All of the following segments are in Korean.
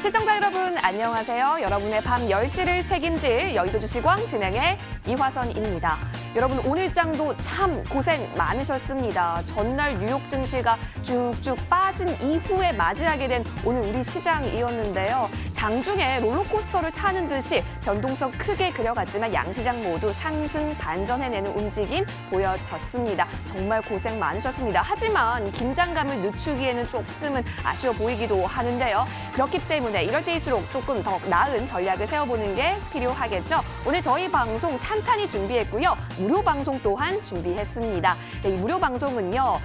시청자 여러분 안녕하세요. 여러분의 밤 10시를 책임질 여의도주시광 진행의 이화선입니다. 여러분 오늘장도 참 고생 많으셨습니다. 전날 뉴욕 증시가 쭉쭉 빠진 이후에 맞이하게 된 오늘 우리 시장이었는데요. 장중에 롤러코스터를 타는 듯이 변동성 크게 그려갔지만 양시장 모두 상승 반전해내는 움직임 보여졌습니다. 정말 고생 많으셨습니다. 하지만 긴장감을 늦추기에는 조금은 아쉬워 보이기도 하는데요. 그렇기 때문에 이럴 때일수록 조금 더 나은 전략을 세워보는 게 필요하겠죠. 오늘 저희 방송 탄탄히 준비했고요. 무료 방송 또한 준비했습니다. 이 무료 방송은요.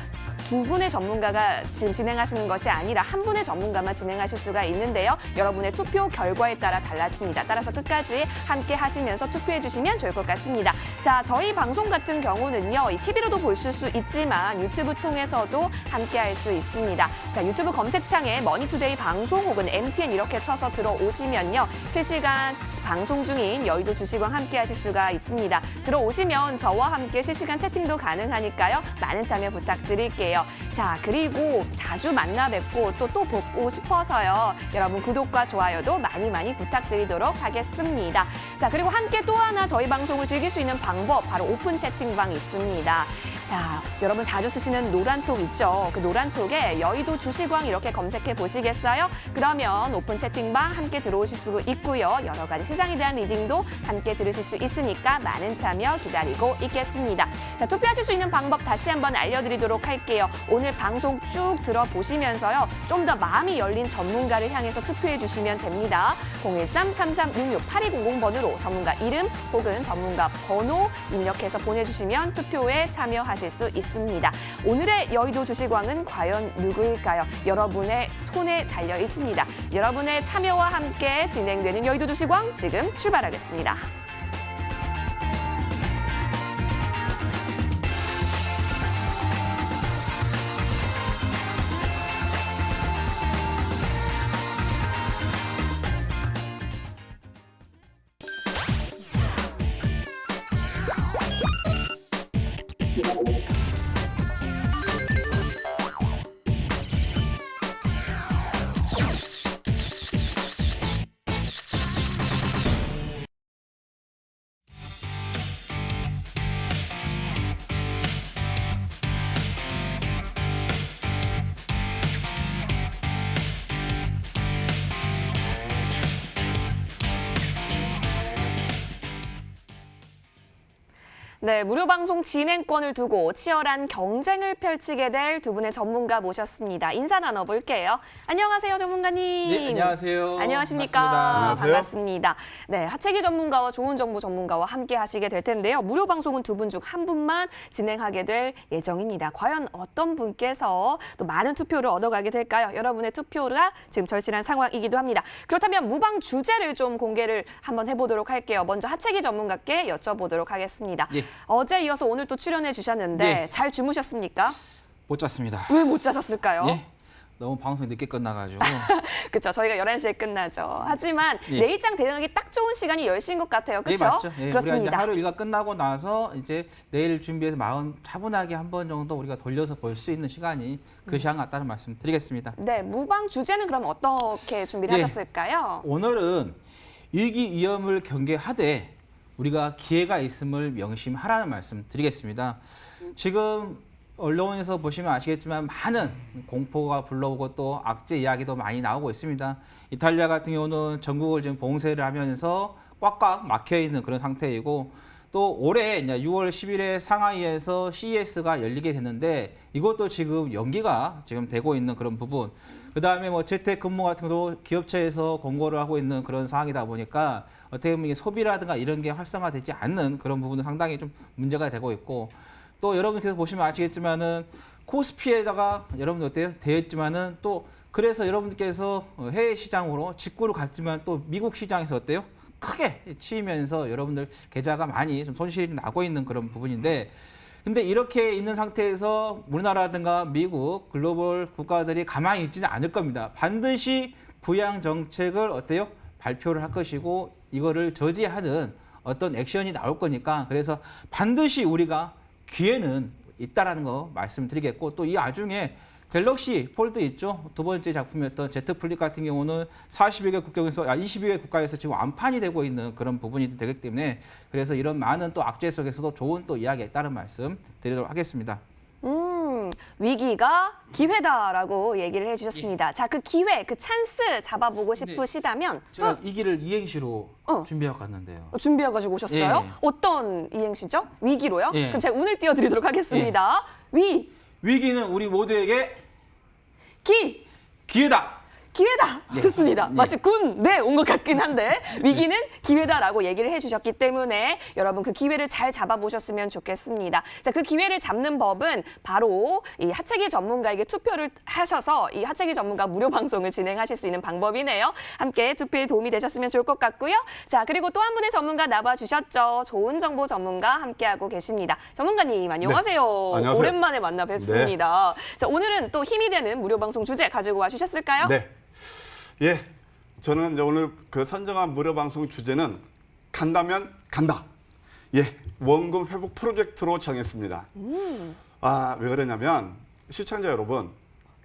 두 분의 전문가가 지금 진행하시는 것이 아니라 한 분의 전문가만 진행하실 수가 있는데요. 여러분의 투표 결과에 따라 달라집니다. 따라서 끝까지 함께 하시면서 투표해 주시면 좋을 것 같습니다. 자, 저희 방송 같은 경우는요. 이 TV로도 보실 수 있지만 유튜브 통해서도 함께 할 수 있습니다. 자, 유튜브 검색창에 머니투데이 방송 혹은 MTN 이렇게 쳐서 들어오시면요. 실시간 방송 중인 여의도 주시광 함께 하실 수가 있습니다. 들어오시면 저와 함께 실시간 채팅도 가능하니까요. 많은 참여 부탁드릴게요. 자, 그리고 자주 만나 뵙고 또 보고 싶어서요. 여러분 구독과 좋아요도 많이 부탁드리도록 하겠습니다. 자, 그리고 함께 또 하나 저희 방송을 즐길 수 있는 방법 바로 오픈 채팅방 있습니다. 자, 여러분 자주 쓰시는 노란톡 있죠? 그 노란톡에 여의도 주시광 이렇게 검색해 보시겠어요? 그러면 오픈 채팅방 함께 들어오실 수 있고요. 여러 가지 시장에 대한 리딩도 함께 들으실 수 있으니까 많은 참여 기다리고 있겠습니다. 자, 투표하실 수 있는 방법 다시 한번 알려드리도록 할게요. 오늘 방송 쭉 들어보시면서요. 좀 더 마음이 열린 전문가를 향해서 투표해 주시면 됩니다. 013-3366-8200번으로 전문가 이름 혹은 전문가 번호 입력해서 보내주시면 투표에 참여하실 수 있습니다. 오늘의 여의도 주시광은 과연 누구일까요? 여러분의 손에 달려 있습니다. 여러분의 참여와 함께 진행되는 여의도 주시광 지금 출발하겠습니다. 네, 무료 방송 진행권을 두고 치열한 경쟁을 펼치게 될 두 분의 전문가 모셨습니다. 인사 나눠볼게요. 안녕하세요, 전문가님. 네, 안녕하세요. 안녕하십니까. 반갑습니다. 네, 하체기 전문가와 좋은 정보 전문가와 함께 하시게 될 텐데요. 무료 방송은 두 분 중 한 분만 진행하게 될 예정입니다. 과연 어떤 분께서 또 많은 투표를 얻어가게 될까요? 여러분의 투표가 지금 절실한 상황이기도 합니다. 그렇다면 무방 주제를 좀 공개를 한번 해보도록 할게요. 먼저 하체기 전문가께 여쭤보도록 하겠습니다. 예. 어제 이어서 오늘 또 출연해 주셨는데 예. 잘 주무셨습니까? 못 잤습니다. 왜 못 자셨을까요? 예. 너무 방송이 늦게 끝나가지고. 그렇죠. 저희가 11시에 끝나죠. 하지만 예. 내일장 대응하기 딱 좋은 시간이 10시인 것 같아요. 그렇죠? 예, 맞죠. 예, 우리가 이제 그렇습니다. 하루 일과 끝나고 나서 이제 내일 준비해서 마음 차분하게 한 번 정도 우리가 돌려서 볼 수 있는 시간이 그 시간 같다는 말씀 드리겠습니다. 네, 무방 주제는 그럼 어떻게 준비를 예. 하셨을까요? 오늘은 위기 위험을 경계하되 우리가 기회가 있음을 명심하라는 말씀 드리겠습니다. 지금 언론에서 보시면 아시겠지만 많은 공포가 불러오고 또 악재 이야기도 많이 나오고 있습니다. 이탈리아 같은 경우는 전국을 지금 봉쇄를 하면서 꽉꽉 막혀 있는 그런 상태이고 또 올해 6월 10일에 상하이에서 CES가 열리게 됐는데 이것도 지금 연기가 지금 되고 있는 그런 부분. 그다음에 뭐 재택근무 같은 것도 기업체에서 권고를 하고 있는 그런 상황이다 보니까 어떻게 보면 이게 소비라든가 이런 게 활성화되지 않는 그런 부분은 상당히 좀 문제가 되고 있고 또 여러분께서 보시면 아시겠지만은 코스피에다가 여러분들 어때요? 되었지만은 또 그래서 여러분들께서 해외 시장으로 직구를 갔지만 또 미국 시장에서 어때요? 크게 치이면서 여러분들 계좌가 많이 좀 손실이 나고 있는 그런 부분인데 근데 이렇게 있는 상태에서 우리나라든가 미국 글로벌 국가들이 가만히 있지는 않을 겁니다. 반드시 부양 정책을 어때요? 발표를 할 것이고 이거를 저지하는 어떤 액션이 나올 거니까 그래서 반드시 우리가 기회는 있다라는 거 말씀드리겠고 또 이 와중에 갤럭시 폴드 있죠. 두 번째 작품이었던 Z 플립 같은 경우는 22개 국가에서 지금 완판이 되고 있는 그런 부분이 되기 때문에 그래서 이런 많은 또 악재 속에서도 좋은 또 이야기에 따른 말씀 드리도록 하겠습니다. 위기가 기회다라고 얘기를 해주셨습니다. 자, 그 기회, 그 찬스 잡아보고 싶으시다면 제가 이 길을 이행시로 준비하고 갔는데요. 준비해가지고 오셨어요? 예. 어떤 이행시죠? 위기로요? 예. 그럼 제가 운을 띄워드리도록 하겠습니다. 위기는 우리 모두에게 기회다. 기회다. 예. 좋습니다. 예. 마치 군대 온 것 같긴 한데 위기는 기회다라고 얘기를 해주셨기 때문에 여러분 그 기회를 잘 잡아보셨으면 좋겠습니다. 자, 그 기회를 잡는 법은 바로 이 하체기 전문가에게 투표를 하셔서 이 하체기 전문가 무료 방송을 진행하실 수 있는 방법이네요. 함께 투표에 도움이 되셨으면 좋을 것 같고요. 자, 그리고 또 한 분의 전문가 나와주셨죠. 좋은 정보 전문가 함께하고 계십니다. 전문가님 안녕하세요. 네. 안녕하세요. 오랜만에 만나 뵙습니다. 자, 오늘은 또 힘이 되는 무료 방송 주제 가지고 와주셨을까요? 네. 예, 저는 이제 오늘 그 선정한 무료 방송 주제는 간다면 간다. 예, 원금 회복 프로젝트로 정했습니다. 왜 그러냐면 시청자 여러분,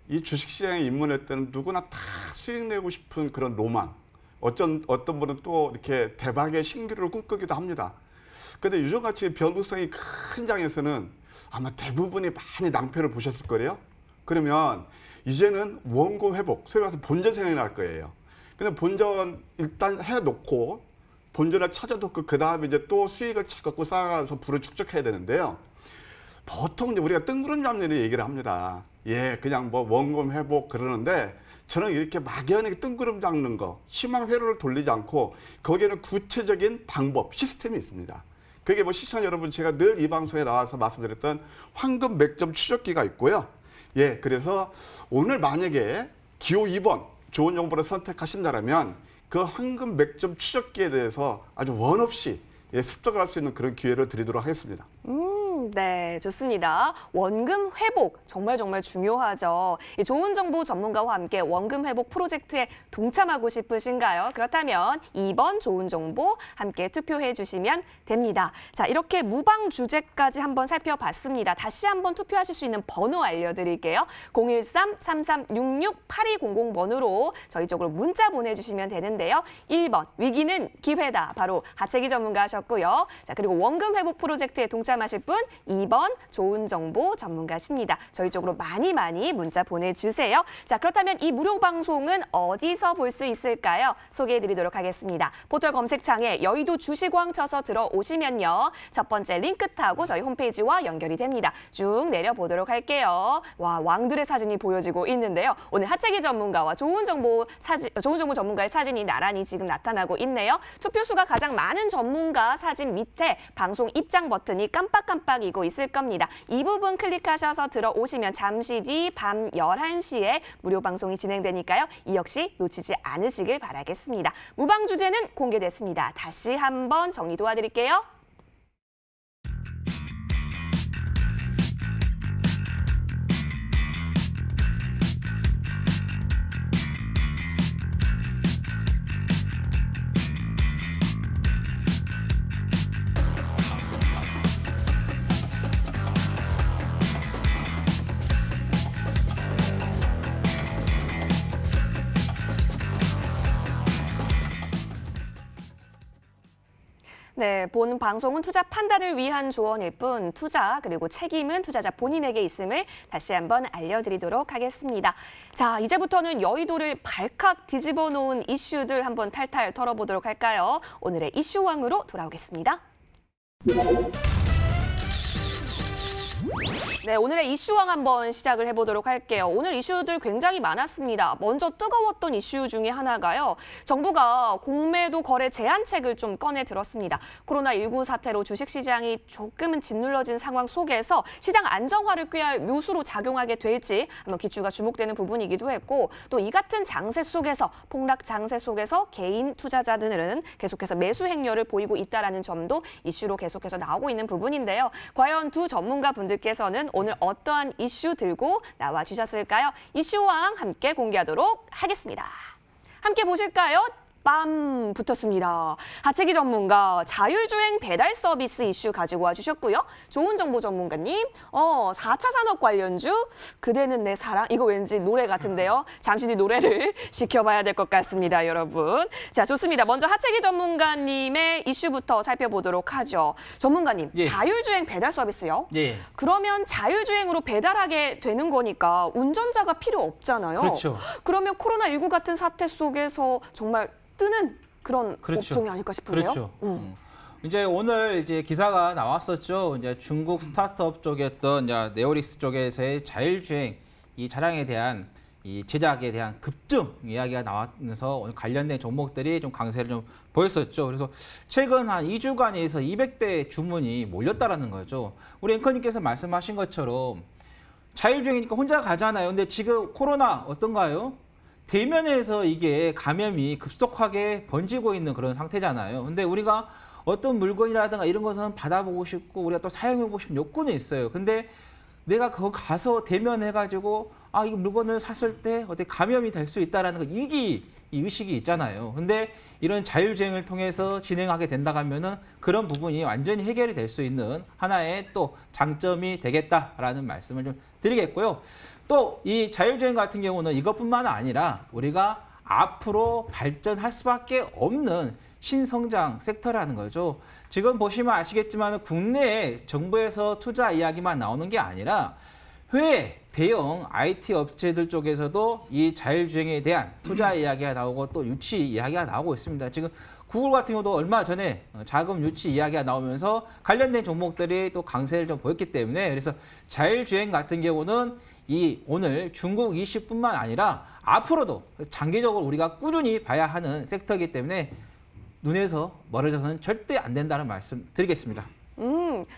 이 주식시장에 입문할 때는 누구나 다 수익 내고 싶은 그런 로망. 어떤 분은 또 이렇게 대박의 신기루를 꿈꾸기도 합니다. 근데 요즘같이 변동성이 큰 장에서는 아마 대부분이 많이 낭패를 보셨을 거예요. 그러면 이제는 원고 회복, 소위 말해서 본전 생각이 날 거예요. 근데 본전 일단 해놓고 본전을 찾아놓고 그 다음에 이제 또 수익을 찾고 쌓아가서 부를 축적해야 되는데요. 보통 이제 우리가 뜬구름 잡는 얘기를 합니다. 예, 그냥 뭐 원금 회복 그러는데 저는 이렇게 막연하게 뜬구름 잡는 거, 희망 회로를 돌리지 않고 거기에는 구체적인 방법, 시스템이 있습니다. 그게 뭐 시청자 여러분 제가 늘 이 방송에 나와서 말씀드렸던 황금 맥점 추적기가 있고요. 예, 그래서 오늘 만약에 기호 2번 좋은 정보를 선택하신다면 그 황금 맥점 추적기에 대해서 아주 원 없이 습득할 수 있는 그런 기회를 드리도록 하겠습니다. 네, 좋습니다. 원금 회복 정말 중요하죠. 이 좋은 정보 전문가와 함께 원금 회복 프로젝트에 동참하고 싶으신가요? 그렇다면 2번 좋은 정보 함께 투표해 주시면 됩니다. 자, 이렇게 무방 주제까지 한번 살펴봤습니다. 다시 한번 투표하실 수 있는 번호 알려드릴게요. 013-3366-8200번으로 저희 쪽으로 문자 보내주시면 되는데요. 1번 위기는 기회다. 바로 하체기 전문가 하셨고요. 자, 그리고 원금 회복 프로젝트에 동참하실 분 2번 좋은 정보 전문가십니다. 저희 쪽으로 많이 문자 보내주세요. 자, 그렇다면 이 무료 방송은 어디서 볼 수 있을까요? 소개해드리도록 하겠습니다. 포털 검색창에 여의도 주식왕 쳐서 들어오시면요. 첫 번째 링크 타고 저희 홈페이지와 연결이 됩니다. 쭉 내려보도록 할게요. 와, 왕들의 사진이 보여지고 있는데요. 오늘 하체기 전문가와 좋은 정보 전문가의 사진이 나란히 지금 나타나고 있네요. 투표수가 가장 많은 전문가 사진 밑에 방송 입장 버튼이 깜빡이고 있을 겁니다. 이 부분 클릭하셔서 들어오시면 잠시 뒤 밤 11시에 무료 방송이 진행되니까요. 이 역시 놓치지 않으시길 바라겠습니다. 무방 주제는 공개됐습니다. 다시 한번 정리 도와드릴게요. 네, 본 방송은 투자 판단을 위한 조언일 뿐 투자 그리고 책임은 투자자 본인에게 있음을 다시 한번 알려드리도록 하겠습니다. 자, 이제부터는 여의도를 발칵 뒤집어 놓은 이슈들 한번 탈탈 털어보도록 할까요? 오늘의 이슈왕으로 돌아오겠습니다. 네, 오늘의 이슈왕 한번 시작을 해보도록 할게요. 오늘 이슈들 굉장히 많았습니다. 먼저 뜨거웠던 이슈 중에 하나가요. 정부가 공매도 거래 제한책을 좀 꺼내 들었습니다. 코로나19 사태로 주식시장이 조금은 짓눌러진 상황 속에서 시장 안정화를 꾀할 묘수로 작용하게 될지 한번 기추가 주목되는 부분이기도 했고 또 이 같은 장세 속에서 폭락 장세 속에서 개인 투자자들은 계속해서 매수 행렬을 보이고 있다는 점도 이슈로 계속해서 나오고 있는 부분인데요. 과연 두 전문가분들께서는 오늘 어떠한 이슈 들고 나와 주셨을까요? 이슈왕 함께 공개하도록 하겠습니다. 함께 보실까요? 빰 붙었습니다. 하체기 전문가 자율주행 배달 서비스 이슈 가지고 와주셨고요. 좋은 정보 전문가님 4차 산업 관련주 그대는 내 사랑 이거 왠지 노래 같은데요. 잠시 뒤 노래를 지켜봐야 될 것 같습니다. 여러분. 자 좋습니다. 먼저 하체기 전문가님의 이슈부터 살펴보도록 하죠. 전문가님 예. 자율주행 배달 서비스요? 예. 그러면 자율주행으로 배달하게 되는 거니까 운전자가 필요 없잖아요. 그렇죠. 그러면 코로나19 같은 사태 속에서 정말 뜨는 그런 그렇죠. 업종이 아닐까 싶은데요. 그렇죠. 이제 오늘 이제 기사가 나왔었죠. 이제 중국 스타트업 쪽이었던 이제 네오릭스 쪽에서의 자율주행 이 차량에 대한 이 제작에 대한 급등 이야기가 나오면서 오늘 관련된 종목들이 좀 강세를 좀 보였었죠. 그래서 최근 한 2주간에서 200대 주문이 몰렸다라는 거죠. 우리 앵커님께서 말씀하신 것처럼 자율주행이니까 혼자 가잖아요. 근데 지금 코로나 어떤가요? 대면에서 이게 감염이 급속하게 번지고 있는 그런 상태잖아요. 근데 우리가 어떤 물건이라든가 이런 것은 받아보고 싶고 우리가 또 사용해보고 싶은 욕구는 있어요. 근데 내가 거기 가서 대면해가지고 이 물건을 샀을 때 어떻게 감염이 될 수 있다라는 거 이 의식이 있잖아요. 근데 이런 자율주행을 통해서 진행하게 된다 하면은 그런 부분이 완전히 해결이 될 수 있는 하나의 또 장점이 되겠다라는 말씀을 좀 드리겠고요. 또 이 자율주행 같은 경우는 이것뿐만 아니라 우리가 앞으로 발전할 수밖에 없는 신성장 섹터라는 거죠. 지금 보시면 아시겠지만 국내에 정부에서 투자 이야기만 나오는 게 아니라 해외 대형 IT 업체들 쪽에서도 이 자율주행에 대한 투자 이야기가 나오고 또 유치 이야기가 나오고 있습니다. 지금 구글 같은 경우도 얼마 전에 자금 유치 이야기가 나오면서 관련된 종목들이 또 강세를 좀 보였기 때문에 그래서 자율주행 같은 경우는 이 오늘 중국 이슈뿐만 아니라 앞으로도 장기적으로 우리가 꾸준히 봐야 하는 섹터이기 때문에 눈에서 멀어져서는 절대 안 된다는 말씀 드리겠습니다.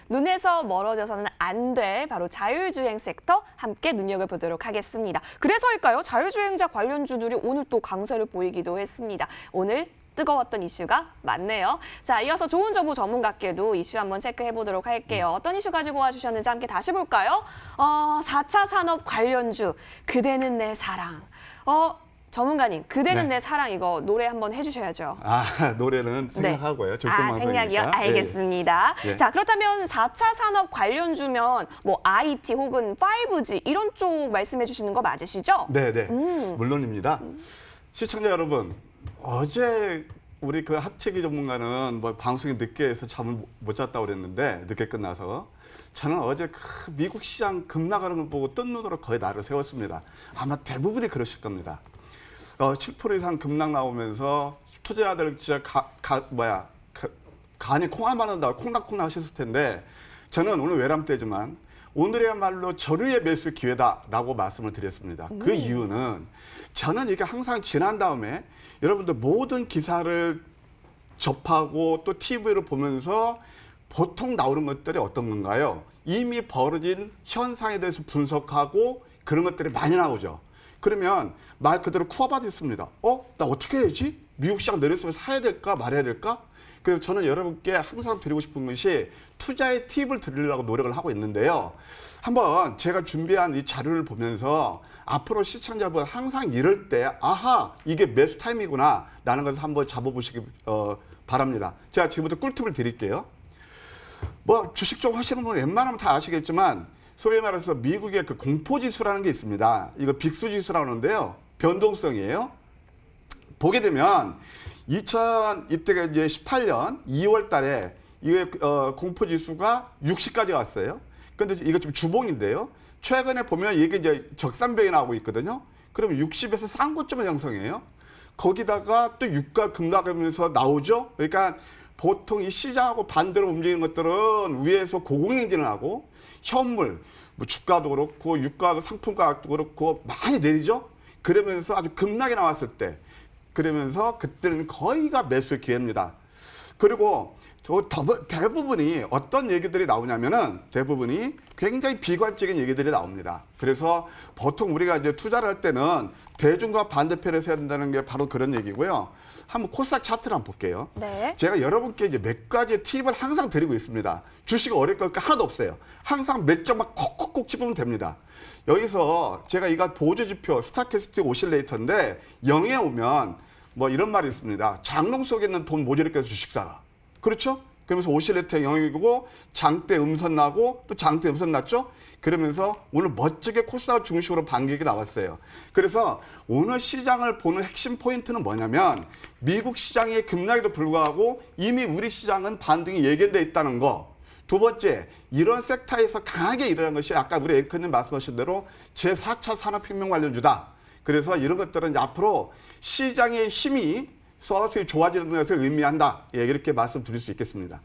눈에서 멀어져서는 안 될 바로 자율주행 섹터 함께 눈여겨보도록 하겠습니다. 그래서일까요? 자율주행자 관련주들이 오늘 또 강세를 보이기도 했습니다. 오늘 뜨거웠던 이슈가 많네요. 자, 이어서 좋은 정보 전문가께도 이슈 한번 체크해보도록 할게요. 어떤 이슈 가지고 와주셨는지 함께 다시 볼까요? 4차 산업 관련주, 그대는 내 사랑. 전문가님, 그대는 네. 내 사랑 이거 노래 한번 해주셔야죠. 노래는 생략하고요. 생략이요? 알겠습니다. 예. 자, 그렇다면 4차 산업 관련주면 뭐 IT 혹은 5G 이런 쪽 말씀해 주시는 거 맞으시죠? 네. 물론입니다. 시청자 여러분, 어제 우리 그 하체기 전문가는 뭐 방송이 늦게 해서 잠을 못 잤다고 그랬는데 늦게 끝나서 저는 어제 그 미국 시장 급락하는 걸 보고 뜬 눈으로 거의 나를 세웠습니다. 아마 대부분이 그러실 겁니다. 7% 이상 급락 나오면서 투자자들 진짜 간이 콩알만 한다고 콩닥콩닥 하셨을 텐데 저는 오늘 외람 때지만 오늘이야말로 절유의 매수 기회다라고 말씀을 드렸습니다. 그 이유는 저는 이게 항상 지난 다음에 여러분들 모든 기사를 접하고 또 TV를 보면서 보통 나오는 것들이 어떤 건가요? 이미 벌어진 현상에 대해서 분석하고 그런 것들이 많이 나오죠. 그러면 말 그대로 쿠아바도 있습니다. 나 어떻게 해야지? 미국 시장 내렸으면 사야 될까 말아야 될까? 그래서 저는 여러분께 항상 드리고 싶은 것이 투자의 팁을 드리려고 노력을 하고 있는데요. 한번 제가 준비한 이 자료를 보면서 앞으로 시청자분 항상 이럴 때 이게 매수 타임이구나 라는 것을 한번 잡아보시기 바랍니다. 제가 지금부터 꿀팁을 드릴게요. 뭐 주식 좀 하시는 분은 웬만하면 다 아시겠지만 소위 말해서 미국의 그 공포지수라는 게 있습니다. 이거 빅스지수라고 하는데요. 변동성이에요. 보게 되면 이때가 이제 18년 2월 달에 이게 공포지수가 60까지 왔어요. 근데 이거 좀 주봉인데요. 최근에 보면 이게 이제 적산병이 나오고 있거든요. 그러면 60에서 쌍고점을 형성해요. 거기다가 또 유가 급락하면서 나오죠. 그러니까 보통 이 시장하고 반대로 움직이는 것들은 위에서 고공행진을 하고 현물, 뭐 주가도 그렇고 유가 상품 가격도 그렇고 많이 내리죠. 그러면서 아주 급락이 나왔을 때 그러면서 그때는 거의가 매수 기회입니다. 그리고 대부분이 어떤 얘기들이 나오냐면은 대부분이 굉장히 비관적인 얘기들이 나옵니다. 그래서 보통 우리가 이제 투자를 할 때는 대중과 반대편에서 해야 된다는 게 바로 그런 얘기고요. 한번 코스닥 차트를 한번 볼게요. 네. 제가 여러분께 이제 몇 가지의 팁을 항상 드리고 있습니다. 주식 어려울 거 하나도 없어요. 항상 몇 점만 콕콕콕 집으면 됩니다. 여기서 제가 이거 보조지표 스타캐스틱 오실레이터인데 0에 오면 뭐 이런 말이 있습니다. 장롱 속에 있는 돈 모자리게 해서 주식 사라. 그렇죠? 그러면서 오실레트 영역이고 장대 음선 나고 또 장대 음선 났죠? 그러면서 오늘 멋지게 코스닥 중심으로 반격이 나왔어요. 그래서 오늘 시장을 보는 핵심 포인트는 뭐냐면 미국 시장의 급락에도 불구하고 이미 우리 시장은 반등이 예견돼 있다는 거. 두 번째, 이런 섹터에서 강하게 일어난 것이 아까 우리 앵커님 말씀하신 대로 제4차 산업혁명 관련주다. 그래서 이런 것들은 이제 앞으로 시장의 힘이 서서히 좋아지는 것을 의미한다. 예, 이렇게 말씀드릴 수 있겠습니다.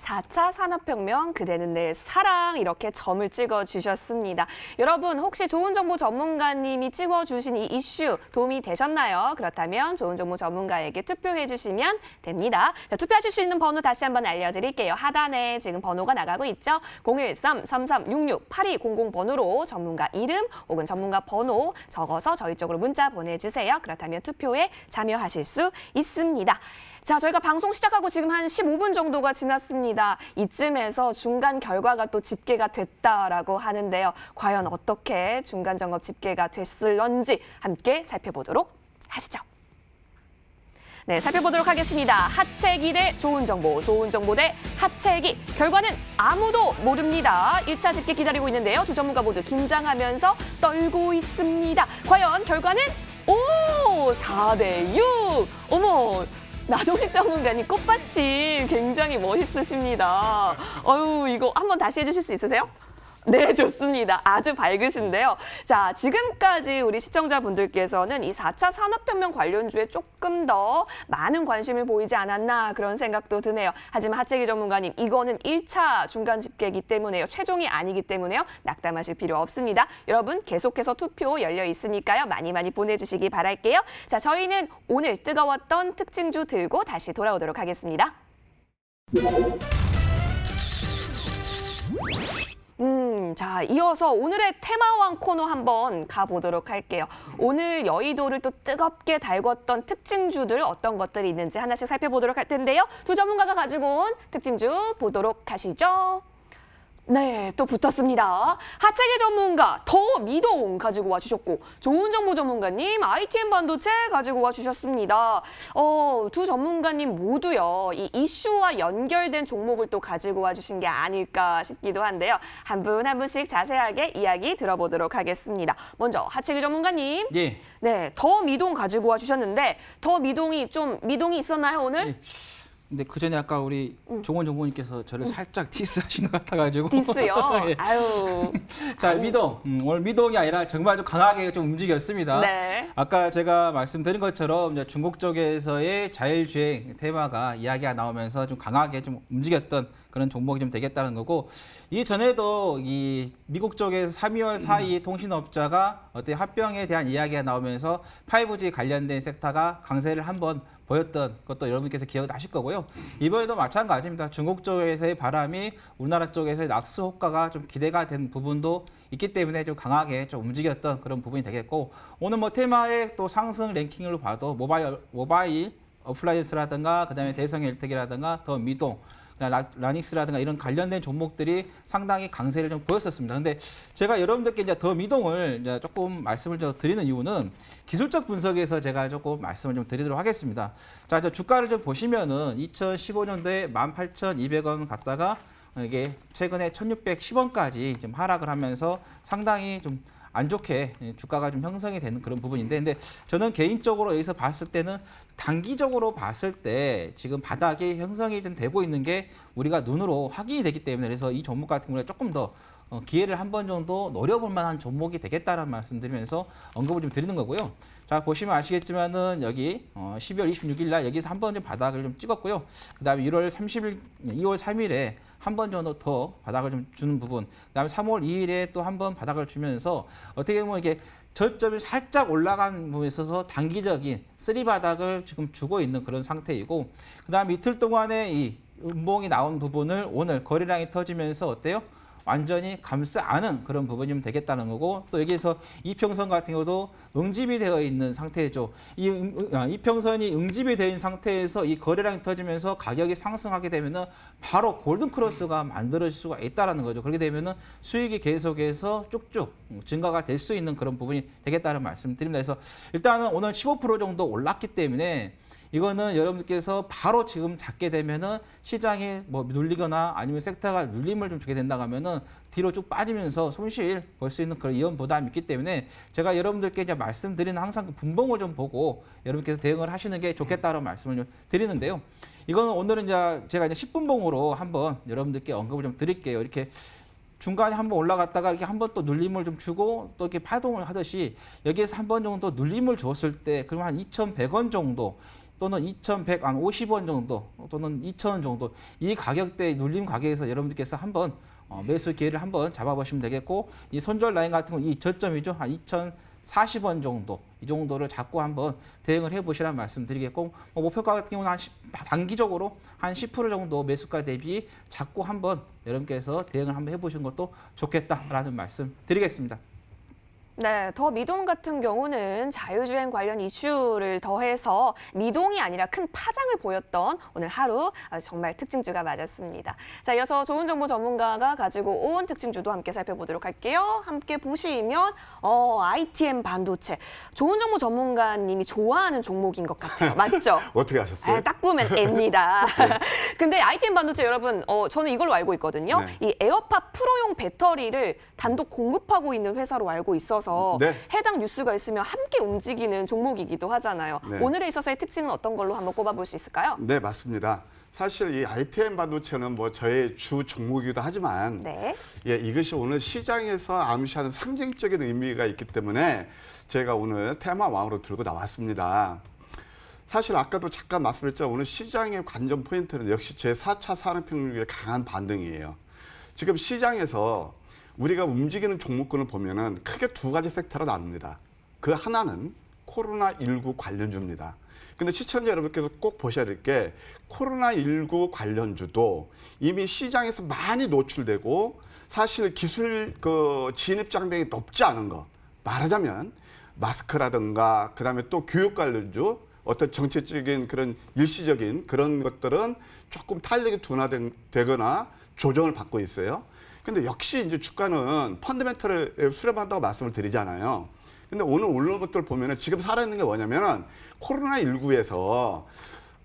4차 산업혁명 그대는 내 사랑 이렇게 점을 찍어주셨습니다. 여러분 혹시 좋은 정보 전문가님이 찍어주신 이 이슈 도움이 되셨나요? 그렇다면 좋은 정보 전문가에게 투표해 주시면 됩니다. 자, 투표하실 수 있는 번호 다시 한번 알려드릴게요. 하단에 지금 번호가 나가고 있죠. 013-3366-8200 번호로 전문가 이름 혹은 전문가 번호 적어서 저희 쪽으로 문자 보내주세요. 그렇다면 투표에 참여하실 수 있습니다. 자, 저희가 방송 시작하고 지금 한 15분 정도가 지났습니다. 이쯤에서 중간 결과가 또 집계가 됐다라고 하는데요. 과연 어떻게 중간 점검 집계가 됐을런지 함께 살펴보도록 하시죠. 네, 살펴보도록 하겠습니다. 하체기 대 좋은 정보 대 하체기. 결과는 아무도 모릅니다. 1차 집계 기다리고 있는데요. 두 전문가 모두 긴장하면서 떨고 있습니다. 과연 결과는 4대 6. 어머. 나종식 전문가님 꽃받침 굉장히 멋있으십니다. 이거 한번 다시 해주실 수 있으세요? 네, 좋습니다. 아주 밝으신데요. 자, 지금까지 우리 시청자분들께서는 이 4차 산업혁명 관련주에 조금 더 많은 관심을 보이지 않았나 그런 생각도 드네요. 하지만 하체기 전문가님, 이거는 1차 중간 집계이기 때문에요. 최종이 아니기 때문에요. 낙담하실 필요 없습니다. 여러분 계속해서 투표 열려 있으니까요. 많이 보내주시기 바랄게요. 자, 저희는 오늘 뜨거웠던 특징주 들고 다시 돌아오도록 하겠습니다. 자, 이어서 오늘의 테마왕 코너 한번 가보도록 할게요. 오늘 여의도를 또 뜨겁게 달궜던 특징주들 어떤 것들이 있는지 하나씩 살펴보도록 할 텐데요. 두 전문가가 가지고 온 특징주 보도록 하시죠. 네, 또 붙었습니다. 하체기 전문가 더 미동 가지고 와주셨고 좋은 정보 전문가님 ITM 반도체 가지고 와주셨습니다. 두 전문가님 모두요. 이 이슈와 연결된 종목을 또 가지고 와주신 게 아닐까 싶기도 한데요. 한 분 한 분씩 자세하게 이야기 들어보도록 하겠습니다. 먼저 하체기 전문가님. 예. 네, 더 미동 가지고 와주셨는데 더 미동이 있었나요 오늘? 예. 근데 그 전에 아까 우리 종원 정보님께서 저를 살짝 디스하신 것 같아가지고. 디스요? 예. 아유. 자, 미동. 오늘 미동이 아니라 정말 좀 강하게 좀 움직였습니다. 네. 아까 제가 말씀드린 것처럼 이제 중국 쪽에서의 자율주행 테마가 이야기가 나오면서 좀 강하게 좀 움직였던 그런 종목이 좀 되겠다는 거고, 이 전에도 이 미국 쪽에서 3.2월 4일 통신업자가 어떤 합병에 대한 이야기가 나오면서 5G 관련된 섹터가 강세를 한번 보였던 것도 여러분께서 기억나실 거고요. 이번에도 마찬가지입니다. 중국 쪽에서의 바람이 우리나라 쪽에서의 낙수 효과가 좀 기대가 된 부분도 있기 때문에 좀 강하게 좀 움직였던 그런 부분이 되겠고, 오늘 뭐 테마의 또 상승 랭킹으로 봐도 모바일 어플라이언스라든가 그다음에 대성 헬텍이라든가 더 미동, 라닉스라든가 이런 관련된 종목들이 상당히 강세를 좀 보였었습니다. 근데 제가 여러분들께 이제 더 미동을 이제 조금 말씀을 좀 드리는 이유는 기술적 분석에서 제가 조금 말씀을 좀 드리도록 하겠습니다. 자, 저 주가를 좀 보시면은 2015년도에 18,200원 갔다가 이게 최근에 1,610원까지 좀 하락을 하면서 상당히 좀 안 좋게 주가가 좀 형성이 되는 그런 부분인데, 근데 저는 개인적으로 여기서 봤을 때는 단기적으로 봤을 때 지금 바닥이 형성이 좀 되고 있는 게 우리가 눈으로 확인이 되기 때문에, 그래서 이 종목 같은 경우에 조금 더 기회를 한 번 정도 노려볼 만한 종목이 되겠다라는 말씀드리면서 언급을 좀 드리는 거고요. 자, 보시면 아시겠지만은 여기 12월 26일 날 여기서 한 번 좀 바닥을 좀 찍었고요. 그다음에 2월 3일에 한 번 정도 더 바닥을 좀 주는 부분, 그다음에 3월 2일에 또 한 번 바닥을 주면서 어떻게 보면 이게 저점이 살짝 올라간 부분에 있어서 단기적인 쓰리 바닥을 지금 주고 있는 그런 상태이고, 그다음에 이틀 동안에 이 음봉이 나온 부분을 오늘 거래량이 터지면서 어때요? 완전히 감싸 안은 그런 부분이면 되겠다는 거고, 또 여기에서 이평선 같은 경우도 응집이 되어 있는 상태죠. 이평선이 응집이 되어 있는 상태에서 이 거래량이 터지면서 가격이 상승하게 되면은 바로 골든 크로스가 만들어질 수가 있다라는 거죠. 그렇게 되면은 수익이 계속해서 쭉쭉 증가가 될 수 있는 그런 부분이 되겠다는 말씀드립니다. 그래서 일단은 오늘 15% 정도 올랐기 때문에 이거는 여러분들께서 바로 지금 잡게 되면은 시장에 뭐 눌리거나 아니면 섹터가 눌림을 좀 주게 된다 하면은 뒤로 쭉 빠지면서 손실 볼 수 있는 그런 위험 부담이 있기 때문에 제가 여러분들께 이제 말씀드리는 항상 그 분봉을 좀 보고 여러분께서 대응을 하시는 게 좋겠다는 말씀을 좀 드리는데요. 이거는 오늘은 이제 제가 이제 10분봉으로 한번 여러분들께 언급을 좀 드릴게요. 이렇게 중간에 한번 올라갔다가 이렇게 한번 또 눌림을 좀 주고 또 이렇게 파동을 하듯이 여기에서 한 번 정도 눌림을 줬을 때 그러면 한 2,100원 정도 또는 2,150원 정도 또는 2,000원 정도 이 가격대 눌림 가격에서 여러분들께서 한번 매수 기회를 한번 잡아보시면 되겠고, 이 손절 라인 같은 건 이 저점이죠. 한 2,040원 정도 이 정도를 잡고 한번 대응을 해보시라는 말씀드리겠고, 목표가 같은 경우는 단기적으로 한 10% 정도 매수가 대비 잡고 한번 여러분께서 대응을 한번 해보시는 것도 좋겠다라는 말씀 드리겠습니다. 네, 더 미동 같은 경우는 자유주행 관련 이슈를 더해서 미동이 아니라 큰 파장을 보였던 오늘 하루 정말 특징주가 맞았습니다. 자, 이어서 좋은 정보 전문가가 가지고 온 특징주도 함께 살펴보도록 할게요. 함께 보시면 ITM 반도체, 좋은 정보 전문가님이 좋아하는 종목인 것 같아요. 맞죠? 어떻게 하셨어요? 딱 보면 N입니다. 근데 ITM 반도체 여러분, 저는 이걸로 알고 있거든요. 네. 이 에어팟 프로용 배터리를 단독 공급하고 있는 회사로 알고 있어서 네. 해당 뉴스가 있으면 함께 움직이는 종목이기도 하잖아요. 네. 오늘에 있어서의 특징은 어떤 걸로 한번 꼽아볼 수 있을까요? 네, 맞습니다. 사실 이 ITM 반도체는 뭐 저의 주 종목이기도 하지만 네. 예, 이것이 오늘 시장에서 암시하는 상징적인 의미가 있기 때문에 제가 오늘 테마왕으로 들고 나왔습니다. 사실 아까도 잠깐 말씀드렸죠. 오늘 시장의 관전 포인트는 역시 제4차 산업혁명의 강한 반등이에요. 지금 시장에서 우리가 움직이는 종목군을 보면은 크게 두 가지 섹터로 나눕니다. 그 하나는 코로나19 관련주입니다. 근데 시청자 여러분께서 꼭 보셔야 될 게 코로나19 관련주도 이미 시장에서 많이 노출되고 사실 기술 진입 장벽이 높지 않은 거, 말하자면 마스크라든가 그다음에 또 교육 관련주, 어떤 정책적인 그런 일시적인 그런 것들은 조금 탄력이 둔화되거나 조정을 받고 있어요. 근데 역시 이제 주가는 펀더멘털에 수렴한다고 말씀을 드리잖아요. 근데 오늘 오르는 것들 보면은 지금 살아있는 게 뭐냐면은 코로나19에서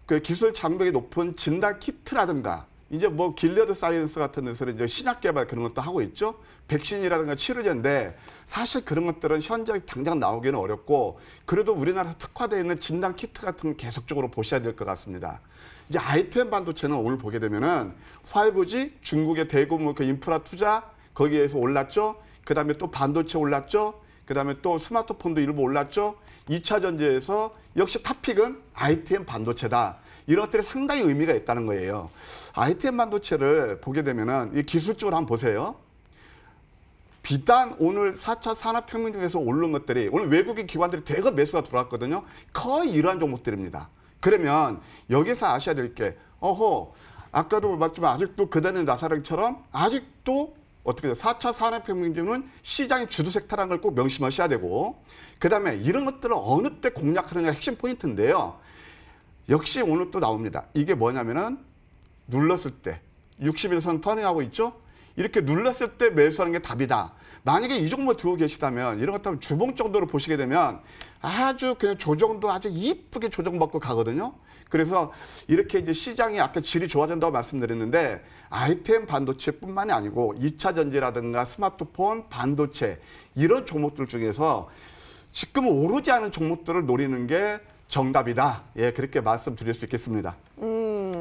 그 기술 장벽이 높은 진단 키트라든가 이제 뭐 길리어드 사이언스 같은 데서는 이제 신약 개발 그런 것도 하고 있죠. 백신이라든가 치료제인데 사실 그런 것들은 현재 당장 나오기는 어렵고 그래도 우리나라에서 특화되어 있는 진단 키트 같은 건 계속적으로 보셔야 될 것 같습니다. 이제 ITM 반도체는 오늘 보게 되면은 5G 중국의 대규모 그 인프라 투자 거기에서 올랐죠. 그다음에 또 반도체 올랐죠. 그다음에 또 스마트폰도 일부 올랐죠. 2차 전지에서 역시 탑픽은 ITM 반도체다. 이런 것들이 상당히 의미가 있다는 거예요. ITM 반도체를 보게 되면은 이 기술적으로 한번 보세요. 비단 오늘 4차 산업혁명 중에서 오른 것들이 오늘 외국인 기관들이 대거 매수가 들어왔거든요. 거의 이러한 종목들입니다. 그러면 여기서 아셔야 될 게 아까도 말했지만 아직도 그다음에 나사랑처럼 아직도 어떻게 돼요? 4차 산업혁명은 시장의 주도 섹터라는 걸 꼭 명심하셔야 되고 그다음에 이런 것들을 어느 때 공략하느냐가 핵심 포인트인데요. 역시 오늘 또 나옵니다. 이게 뭐냐면은 눌렀을 때 60일선 터닝하고 있죠? 이렇게 눌렀을 때 매수하는 게 답이다. 만약에 이 종목 들고 계시다면 이런 것들 주봉 정도로 보시게 되면 아주 그냥 조정도 아주 이쁘게 조정받고 가거든요. 그래서 이렇게 이제 시장이 아까 질이 좋아진다고 말씀드렸는데 ITM 반도체뿐만이 아니고 2차 전지라든가 스마트폰, 반도체 이런 종목들 중에서 지금 오르지 않은 종목들을 노리는 게 정답이다. 예, 그렇게 말씀드릴 수 있겠습니다.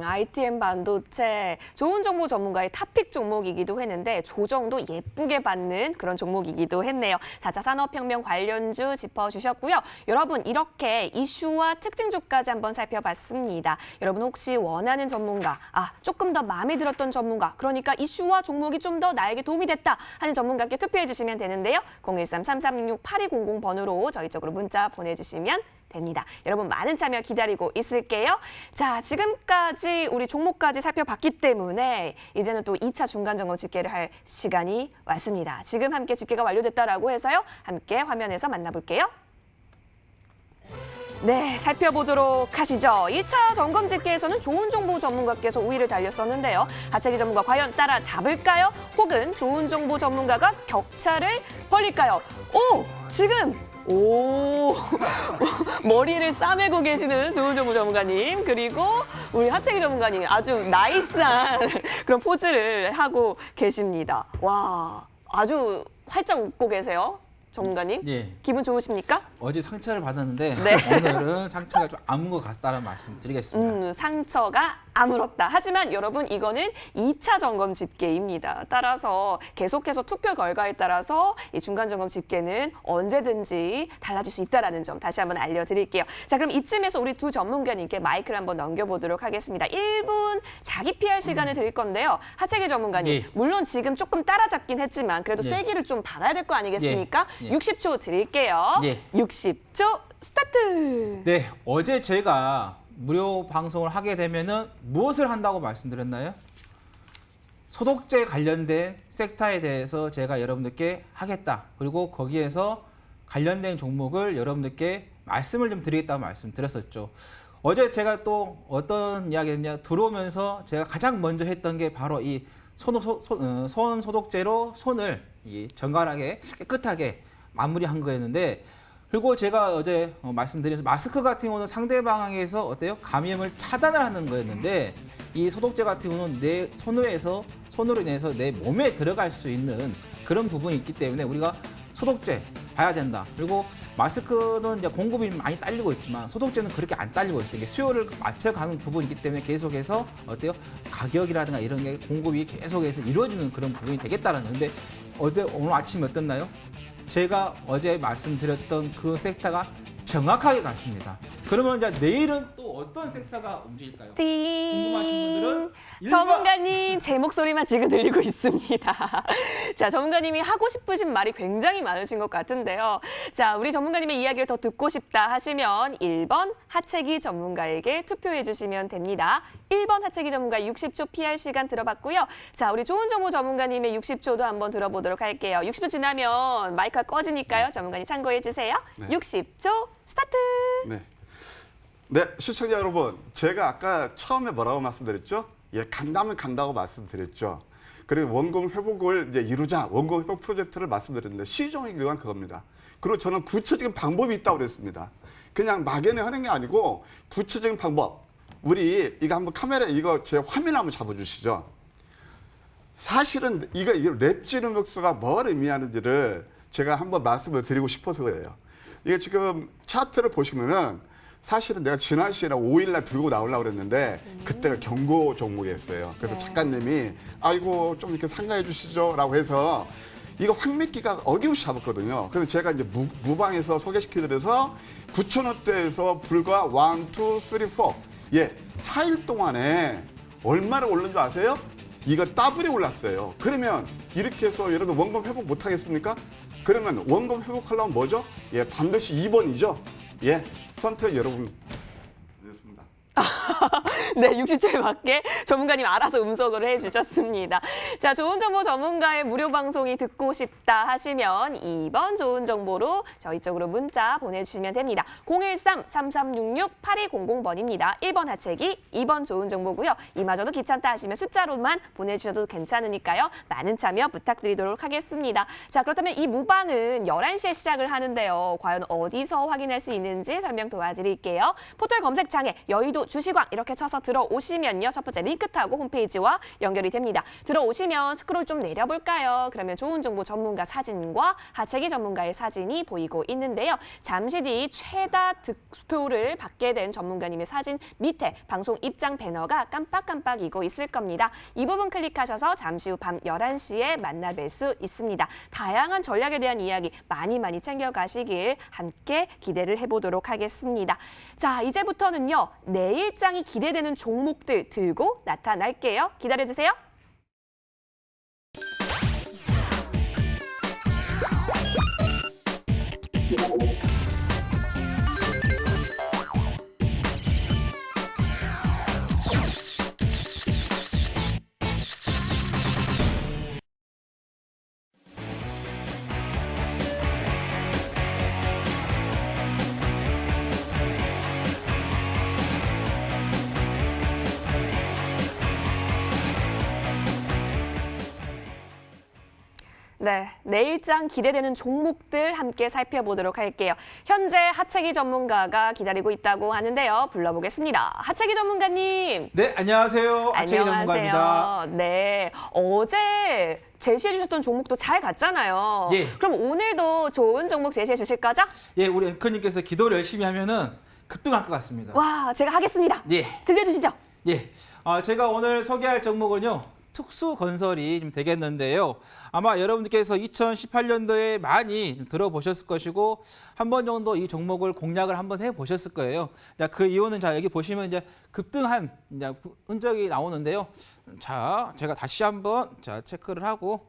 ITM 반도체 좋은 정보 전문가의 탑픽 종목이기도 했는데 조정도 예쁘게 받는 그런 종목이기도 했네요. 4차 산업혁명 관련주 짚어주셨고요. 여러분 이렇게 이슈와 특징주까지 한번 살펴봤습니다. 여러분 혹시 원하는 전문가, 조금 더 마음에 들었던 전문가, 그러니까 이슈와 종목이 좀 더 나에게 도움이 됐다 하는 전문가께 투표해 주시면 되는데요. 013-3366-8200번으로 저희 쪽으로 문자 보내주시면 됩니다. 여러분 많은 참여 기다리고 있을게요. 자, 지금까지 우리 종목까지 살펴봤기 때문에 이제는 또 2차 중간 점검 집계를 할 시간이 왔습니다. 지금 함께 집계가 완료됐다라고 해서요. 함께 화면에서 만나볼게요. 네, 살펴보도록 하시죠. 1차 점검 집계에서는 좋은 정보 전문가께서 우위를 달렸었는데요. 하체기 전문가 과연 따라잡을까요? 혹은 좋은 정보 전문가가 격차를 벌릴까요? 오! 지금! 오! 머리를 싸매고 계시는 좋은 정보 전문가님, 그리고 우리 하체기 전문가님 아주 나이스한 그런 포즈를 하고 계십니다. 와, 아주 활짝 웃고 계세요. 전문가님, 예. 기분 좋으십니까? 어제 상처를 받았는데 네. 오늘은 상처가 좀 아문 것 같다는 말씀 드리겠습니다. 상처가 아물었다. 하지만 여러분 이거는 2차 점검 집계입니다. 따라서 계속해서 투표 결과에 따라서 이 중간 점검 집계는 언제든지 달라질 수 있다는 점 다시 한번 알려드릴게요. 자, 그럼 이쯤에서 우리 두 전문가님께 마이크를 한번 넘겨보도록 하겠습니다. 1분 자기 PR 시간을 드릴 건데요. 하체기 전문가님, 예. 물론 지금 조금 따라잡긴 했지만 그래도 예. 쐐기를 좀 박아야 될 거 아니겠습니까? 예. 60초 드릴게요. 예. 60초 스타트! 네, 어제 제가 무료 방송을 하게 되면은 무엇을 한다고 말씀드렸나요? 소독제 관련된 섹터에 대해서 제가 여러분들께 하겠다. 그리고 거기에서 관련된 종목을 여러분들께 말씀을 좀 드리겠다고 말씀드렸었죠. 어제 제가 또 어떤 이야기했냐, 들어오면서 제가 가장 먼저 했던 게 바로 이 손 소독제로 손을 정갈하게 깨끗하게 마무리한 거였는데, 그리고 제가 어제 말씀드린 마스크 같은 경우는 상대방에게서 어때요? 감염을 차단을 하는 거였는데, 이 소독제 같은 경우는 내 손으로 인해서 내 몸에 들어갈 수 있는 그런 부분이 있기 때문에 우리가 소독제 봐야 된다. 그리고 마스크는 이제 공급이 많이 딸리고 있지만 소독제는 그렇게 안 딸리고 있어요. 이게 수요를 맞춰가는 부분이기 때문에 계속해서 어때요? 가격이라든가 이런 게 공급이 계속해서 이루어지는 그런 부분이 되겠다라는 건데, 오늘 아침에 어땠나요? 제가 어제 말씀드렸던 그 섹터가 정확하게 갔습니다. 그러면 이제 내일은 또 어떤 섹터가 움직일까요? 궁금하신 분들은 전문가님, 제 목소리만 지금 들리고 있습니다. 자, 전문가님이 하고 싶으신 말이 굉장히 많으신 것 같은데요. 자, 우리 전문가님의 이야기를 더 듣고 싶다 하시면 1번 하체기 전문가에게 투표해 주시면 됩니다. 1번 하체기 전문가 60초 PR 시간 들어봤고요. 자, 우리 좋은 정보 전문가님의 60초도 한번 들어보도록 할게요. 60초 지나면 마이크가 꺼지니까요. 전문가님 참고해 주세요. 네. 60초 스타트! 네, 시청자 여러분, 제가 아까 처음에 뭐라고 말씀드렸죠? 예, 간다면 간다고 말씀드렸죠. 그리고 원금 회복을 이제 이루자, 원금 회복 프로젝트를 말씀드렸는데 시종의 기간 그겁니다. 그리고 저는 구체적인 방법이 있다고 그랬습니다. 그냥 막연히 하는 게 아니고 구체적인 방법. 우리 이거 한번 카메라 이거 제 화면 한번 잡아주시죠. 사실은 이거 렙질 음역수가 뭘 의미하는지를 제가 한번 말씀을 드리고 싶어서 그래요. 이게 지금 차트를 보시면은 사실은 내가 지난 시간에 5일날 들고 나오려고 그랬는데 그때가 경고 종목이었어요. 그래서 네. 작가님이 아이고 좀 이렇게 상가해 주시죠 라고 해서 이거 황미끼가 어김없이 잡았거든요. 그래서 제가 이제 무방에서 소개시켜드려서 9,000원대에서 불과 1, 2, 3, 4 예, 4일 동안에 얼마나 오른 줄 아세요? 이거 더블이 올랐어요. 그러면 이렇게 해서 여러분 원금 회복 못 하겠습니까? 그러면 원금 회복하려면 뭐죠? 예, 반드시 2번이죠. 예, 선택 여러분. 됐습니다. 네, 60초에 맞게 전문가님 알아서 음성으로 해주셨습니다. 자, 좋은 정보 전문가의 무료 방송이 듣고 싶다 하시면 2번 좋은 정보로 저희 쪽으로 문자 보내주시면 됩니다. 013-3366-8200번입니다. 1번 하체기, 2번 좋은 정보고요. 이마저도 귀찮다 하시면 숫자로만 보내주셔도 괜찮으니까요. 많은 참여 부탁드리도록 하겠습니다. 자, 그렇다면 이 무방은 11시에 시작을 하는데요. 과연 어디서 확인할 수 있는지 설명 도와드릴게요. 포털 검색창에 여의도 주식왕 이렇게 쳐서 들어오시면요. 첫 번째 링크 타고 홈페이지와 연결이 됩니다. 들어오시면 스크롤 좀 내려볼까요? 그러면 좋은 정보 전문가 사진과 하체기 전문가의 사진이 보이고 있는데요. 잠시 뒤 최다 득표를 받게 된 전문가님의 사진 밑에 방송 입장 배너가 깜빡깜빡이고 있을 겁니다. 이 부분 클릭하셔서 잠시 후 밤 11시에 만나뵐 수 있습니다. 다양한 전략에 대한 이야기 많이 챙겨가시길 함께 기대를 해보도록 하겠습니다. 자, 이제부터는요. 내일장이 기대되는 종목들 들고 나타날게요. 기다려주세요. 네, 내일장 기대되는 종목들 함께 살펴보도록 할게요. 현재 하채기 전문가가 기다리고 있다고 하는데요. 불러보겠습니다. 하채기 전문가님. 네, 안녕하세요. 하채기 전문가입니다. 네, 어제 제시해 주셨던 종목도 잘 갔잖아요. 예. 그럼 오늘도 좋은 종목 제시해 주실 거죠? 예, 우리 앵커님께서 기도를 열심히 하면은 급등할 것 같습니다. 와, 제가 하겠습니다. 예. 들려주시죠. 예, 제가 오늘 소개할 종목은요. 특수건설이 좀 되겠는데요. 아마 여러분들께서 2018년도에 많이 좀 들어보셨을 것이고 한 번 정도 이 종목을 공략을 한번 해보셨을 거예요. 자, 그 이유는 자 여기 보시면 이제 급등한 이제 흔적이 나오는데요. 자, 제가 다시 한번 자 체크를 하고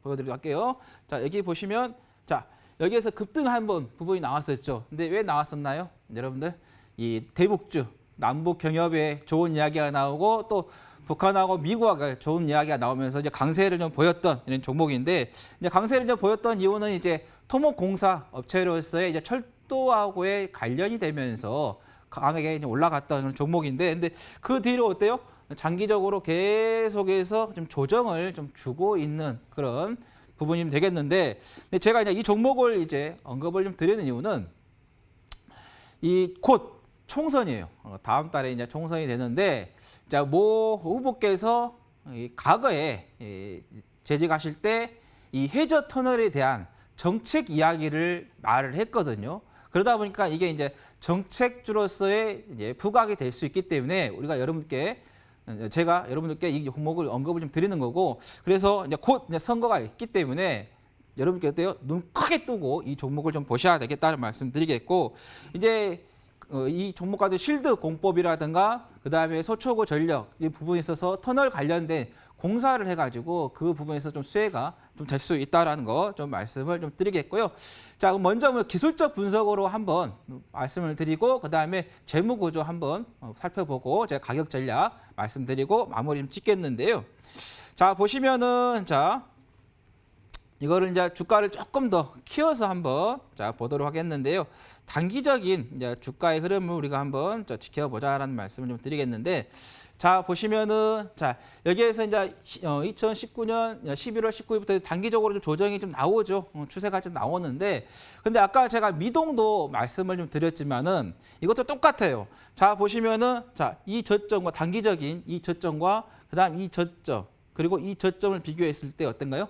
보여드리도록 할게요. 자, 여기 보시면 자 여기에서 급등한 번 부분이 나왔었죠. 근데 왜 나왔었나요, 여러분들? 이 대북주 남북 경협에 좋은 이야기가 나오고 또 북한하고 미국하고 좋은 이야기가 나오면서 이제 강세를 좀 보였던 이런 종목인데 이제 강세를 좀 보였던 이유는 이제 토목공사 업체로서의 이제 철도하고의 관련이 되면서 강하게 이제 올라갔던 그런 종목인데 근데 그 뒤로 어때요? 장기적으로 계속해서 좀 조정을 좀 주고 있는 그런 부분이 되겠는데 근데 제가 이제 이 종목을 이제 언급을 좀 드리는 이유는 이 곧 총선이에요. 다음 달에 이제 총선이 되는데 자, 모 후보께서 과거에 재직하실 때 이 해저 터널에 대한 정책 이야기를 말을 했거든요. 그러다 보니까 이게 이제 정책주로서의 이제 부각이 될 수 있기 때문에 우리가 제가 여러분들께 이 종목을 언급을 좀 드리는 거고 그래서 이제 곧 이제 선거가 있기 때문에 여러분께 어때요? 눈 크게 뜨고 이 종목을 좀 보셔야 되겠다는 말씀 드리겠고 이제 이 종목과도 실드 공법이라든가 그다음에 소초고 전력 이 부분에 있어서 터널 관련된 공사를 해가지고 그 부분에서 좀 수혜가 좀 될 수 있다라는 거 좀 말씀을 좀 드리겠고요. 자, 그럼 먼저 기술적 분석으로 한번 말씀을 드리고 그다음에 재무 구조 한번 살펴보고 제가 가격 전략 말씀드리고 마무리 좀 짓겠는데요. 자, 보시면은 자 이거를 이제 주가를 조금 더 키워서 한번 자 보도록 하겠는데요. 단기적인 이제 주가의 흐름을 우리가 한번 지켜보자라는 말씀을 좀 드리겠는데, 자 보시면은 자 여기에서 이제 2019년 11월 19일부터 단기적으로 좀 조정이 좀 나오죠. 추세가 좀 나오는데, 근데 아까 제가 미동도 말씀을 좀 드렸지만은 이것도 똑같아요. 자 보시면은 자 이 저점과 단기적인 이 저점과 그다음 이 저점 그리고 이 저점을 비교했을 때 어떤가요?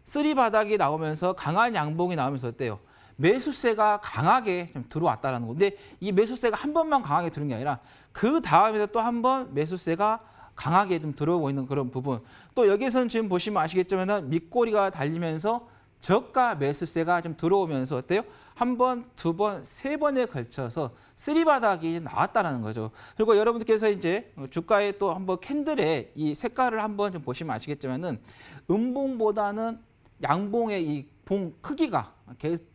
쓰리 바닥이 나오면서 강한 양봉이 나오면서 어때요? 매수세가 강하게 좀 들어왔다는 건데 이 매수세가 한 번만 강하게 들어온 게 아니라 그 다음에도 또 한 번 매수세가 강하게 좀 들어오고 있는 그런 부분. 또 여기서는 지금 보시면 아시겠지만 밑꼬리가 달리면서 저가 매수세가 좀 들어오면서 어때요? 한 번, 두 번, 세 번에 걸쳐서 쓰리 바닥이 나왔다는 거죠. 그리고 여러분들께서 이제 주가에 또 한번 캔들의 이 색깔을 한번 좀 보시면 아시겠지만은 음봉보다는 양봉의 이 봉 크기가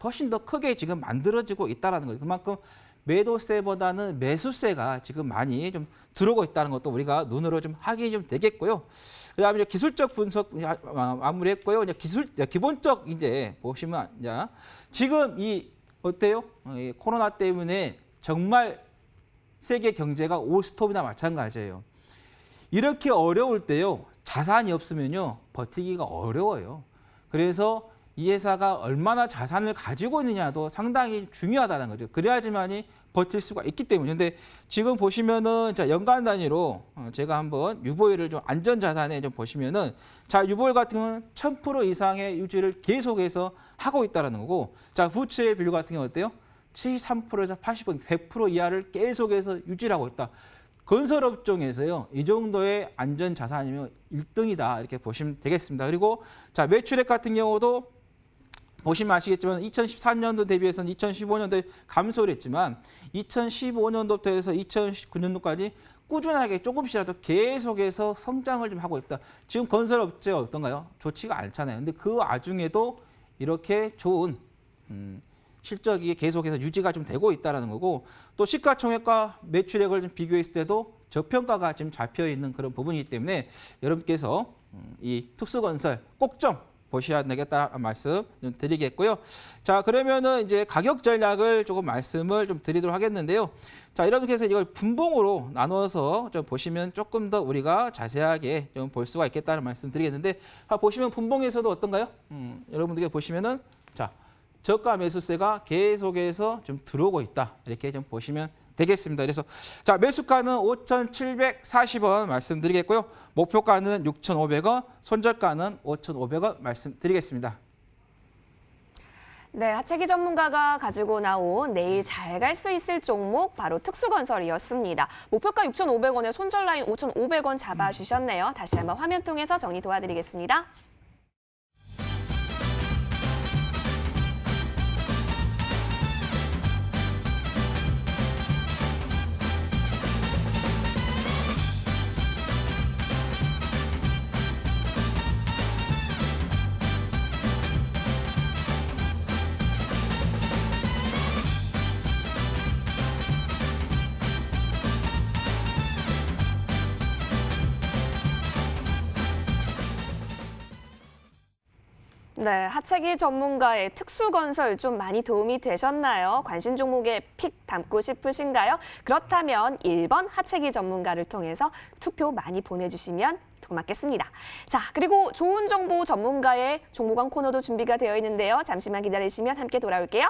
훨씬 더 크게 지금 만들어지고 있다는 거죠. 그만큼 매도세보다는 매수세가 지금 많이 좀 들어오고 있다는 것도 우리가 눈으로 좀 확인이 좀 되겠고요. 그다음에 이제 기술적 분석 마무리했고요. 이제 기본적 이제 보시면 이제 지금 이 어때요? 이 코로나 때문에 정말 세계 경제가 올스톱이나 마찬가지예요. 이렇게 어려울 때요. 자산이 없으면요. 버티기가 어려워요. 그래서 이 회사가 얼마나 자산을 가지고 있느냐도 상당히 중요하다는 거죠. 그래야지만이 버틸 수가 있기 때문에. 근데 지금 보시면은 자 연간 단위로 제가 한번 유보율을 좀 안전 자산에 좀 보시면은 자 유보율 같은 경우는 1000% 이상의 유지를 계속해서 하고 있다라는 거고, 자 부채의 비율 같은 경우 어때요? 73%에서 80%, 100% 이하를 계속해서 유지를 하고 있다. 건설업종에서요, 이 정도의 안전 자산이면 1등이다 이렇게 보시면 되겠습니다. 그리고 자 매출액 같은 경우도 보시면 아시겠지만 2014년도 대비해서는 2015년도에 감소를 했지만 2015년도부터 해서 2019년도까지 꾸준하게 조금씩이라도 계속해서 성장을 좀 하고 있다. 지금 건설업체가 어떤가요? 좋지가 않잖아요. 근데 그 와중에도 이렇게 좋은 실적이 계속해서 유지가 좀 되고 있다는 거고, 또 시가총액과 매출액을 좀 비교했을 때도 저평가가 지금 잡혀 있는 그런 부분이기 때문에 여러분께서 이 특수건설 꼭 좀 보셔야 되겠다는 말씀 좀 드리겠고요. 자, 그러면은 이제 가격 전략을 조금 말씀을 좀 드리도록 하겠는데요. 자, 이렇게 해서 이걸 분봉으로 나눠서 좀 보시면 조금 더 우리가 자세하게 좀 볼 수가 있겠다는 말씀 드리겠는데, 보시면 분봉에서도 어떤가요? 여러분들께 보시면은 자, 저가 매수세가 계속해서 좀 들어오고 있다. 이렇게 좀 보시면 되겠습니다. 그래서 자, 매수가는 5,740원 말씀드리겠고요. 목표가는 6,500원, 손절가는 5,500원 말씀드리겠습니다. 네, 하채기 전문가가 가지고 나온 내일 잘 갈 수 있을 종목 바로 특수건설이었습니다. 목표가 6,500원에 손절 라인 5,500원 잡아주셨네요. 다시 한번 화면 통해서 정리 도와드리겠습니다. 네, 하채기 전문가의 특수건설 좀 많이 도움이 되셨나요? 관심 종목에 픽 담고 싶으신가요? 그렇다면 1번 하채기 전문가를 통해서 투표 많이 보내주시면 고맙겠습니다. 자, 그리고 좋은 정보 전문가의 종목왕 코너도 준비가 되어 있는데요. 잠시만 기다리시면 함께 돌아올게요.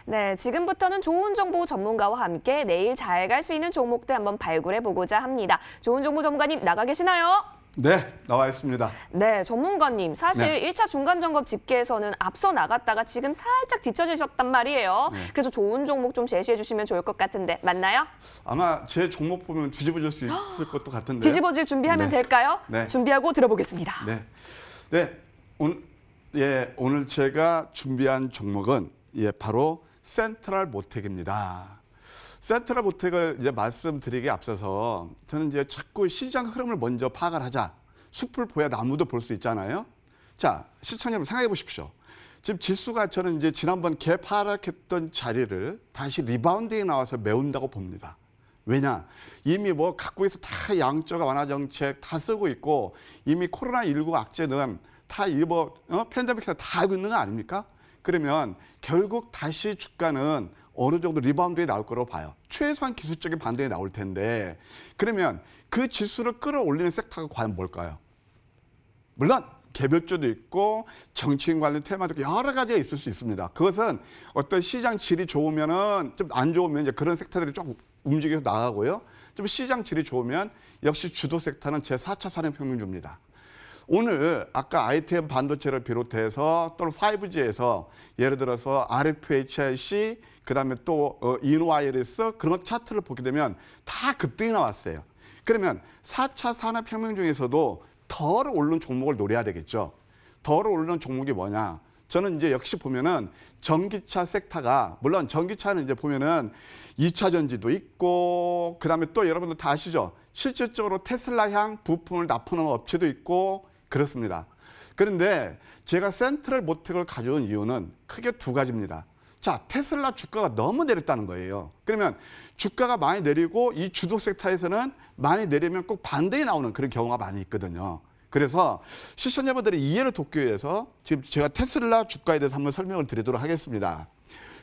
네, 지금부터는 좋은 정보 전문가와 함께 내일 잘 갈 수 있는 종목들 한번 발굴해 보고자 합니다. 좋은 정보 전문가님 나가 계시나요? 네, 나와 있습니다. 네, 전문가님. 사실 네. 1차 중간점검 집계에서는 앞서 나갔다가 지금 살짝 뒤처지셨단 말이에요. 네. 그래서 좋은 종목 좀 제시해 주시면 좋을 것 같은데 맞나요? 아마 제 종목 보면 뒤집어질 수 있을 것도 같은데요. 뒤집어질 준비하면 네. 될까요? 네. 준비하고 들어보겠습니다. 네, 오늘 제가 준비한 종목은 바로 센트럴 모텍입니다. 센트럴 모텍을 이제 말씀드리기에 앞서서 저는 이제 자꾸 시장 흐름을 먼저 파악을 하자. 숲을 보야 나무도 볼 수 있잖아요. 자, 시청자 여러분 생각해 보십시오. 지금 지수가 저는 이제 지난번 개파락했던 자리를 다시 리바운딩에 나와서 메운다고 봅니다. 왜냐? 이미 뭐 각국에서 다 양적 완화 정책 다 쓰고 있고 이미 코로나19 악재는 다 팬데믹에서 다 알고 있는 거 아닙니까? 그러면 결국 다시 주가는 어느 정도 리바운드에 나올 거라고 봐요. 최소한 기술적인 반등이 나올 텐데 그러면 그 지수를 끌어올리는 섹터가 과연 뭘까요? 물론 개별주도 있고 정치인 관련 테마도 있고 여러 가지가 있을 수 있습니다. 그것은 어떤 시장 질이 좋으면은 좀 안 좋으면 이제 그런 섹터들이 좀 움직여서 나가고요. 좀 시장 질이 좋으면 역시 주도 섹터는 제4차 산업혁명주입니다. 오늘 아까 ITM 반도체를 비롯해서 또는 5G에서 예를 들어서 RFHIC 그다음에 또 인와이어리스 그런 차트를 보게 되면 다 급등이 나왔어요. 그러면 4차 산업혁명 중에서도 더 오르는 종목을 노려야 되겠죠. 더 오르는 종목이 뭐냐? 저는 이제 역시 보면은 전기차 섹터가 물론 전기차는 이제 보면은 2차 전지도 있고 그다음에 또 여러분들 다 아시죠? 실질적으로 테슬라향 부품을 납품하는 업체도 있고 그렇습니다. 그런데 제가 센트럴 모텍을 가져온 이유는 크게 두 가지입니다. 자, 테슬라 주가가 너무 내렸다는 거예요. 그러면 주가가 많이 내리고 이 주도 섹터에서는 많이 내리면 꼭 반대에 나오는 그런 경우가 많이 있거든요. 그래서 시청자분들의 이해를 돕기 위해서 지금 제가 테슬라 주가에 대해서 한번 설명을 드리도록 하겠습니다.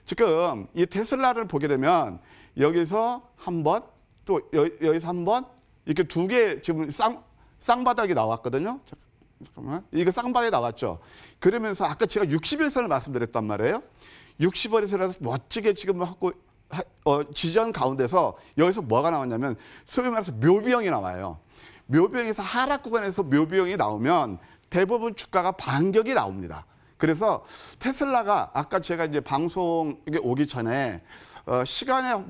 지금 이 테슬라를 보게 되면 여기서 한 번, 또 여기서 한 번 이렇게 두 개 지금 쌍바닥이 나왔거든요. 잠깐만. 이거 쌍바닥이 나왔죠. 그러면서 아까 제가 60일선을 말씀드렸단 말이에요. 60월에서 멋지게 지금 하고 지지한 가운데서 여기서 뭐가 나왔냐면 소위 말해서 묘비형이 나와요. 묘비형에서 하락 구간에서 묘비형이 나오면 대부분 주가가 반격이 나옵니다. 그래서 테슬라가 아까 제가 이제 방송에 오기 전에 시간에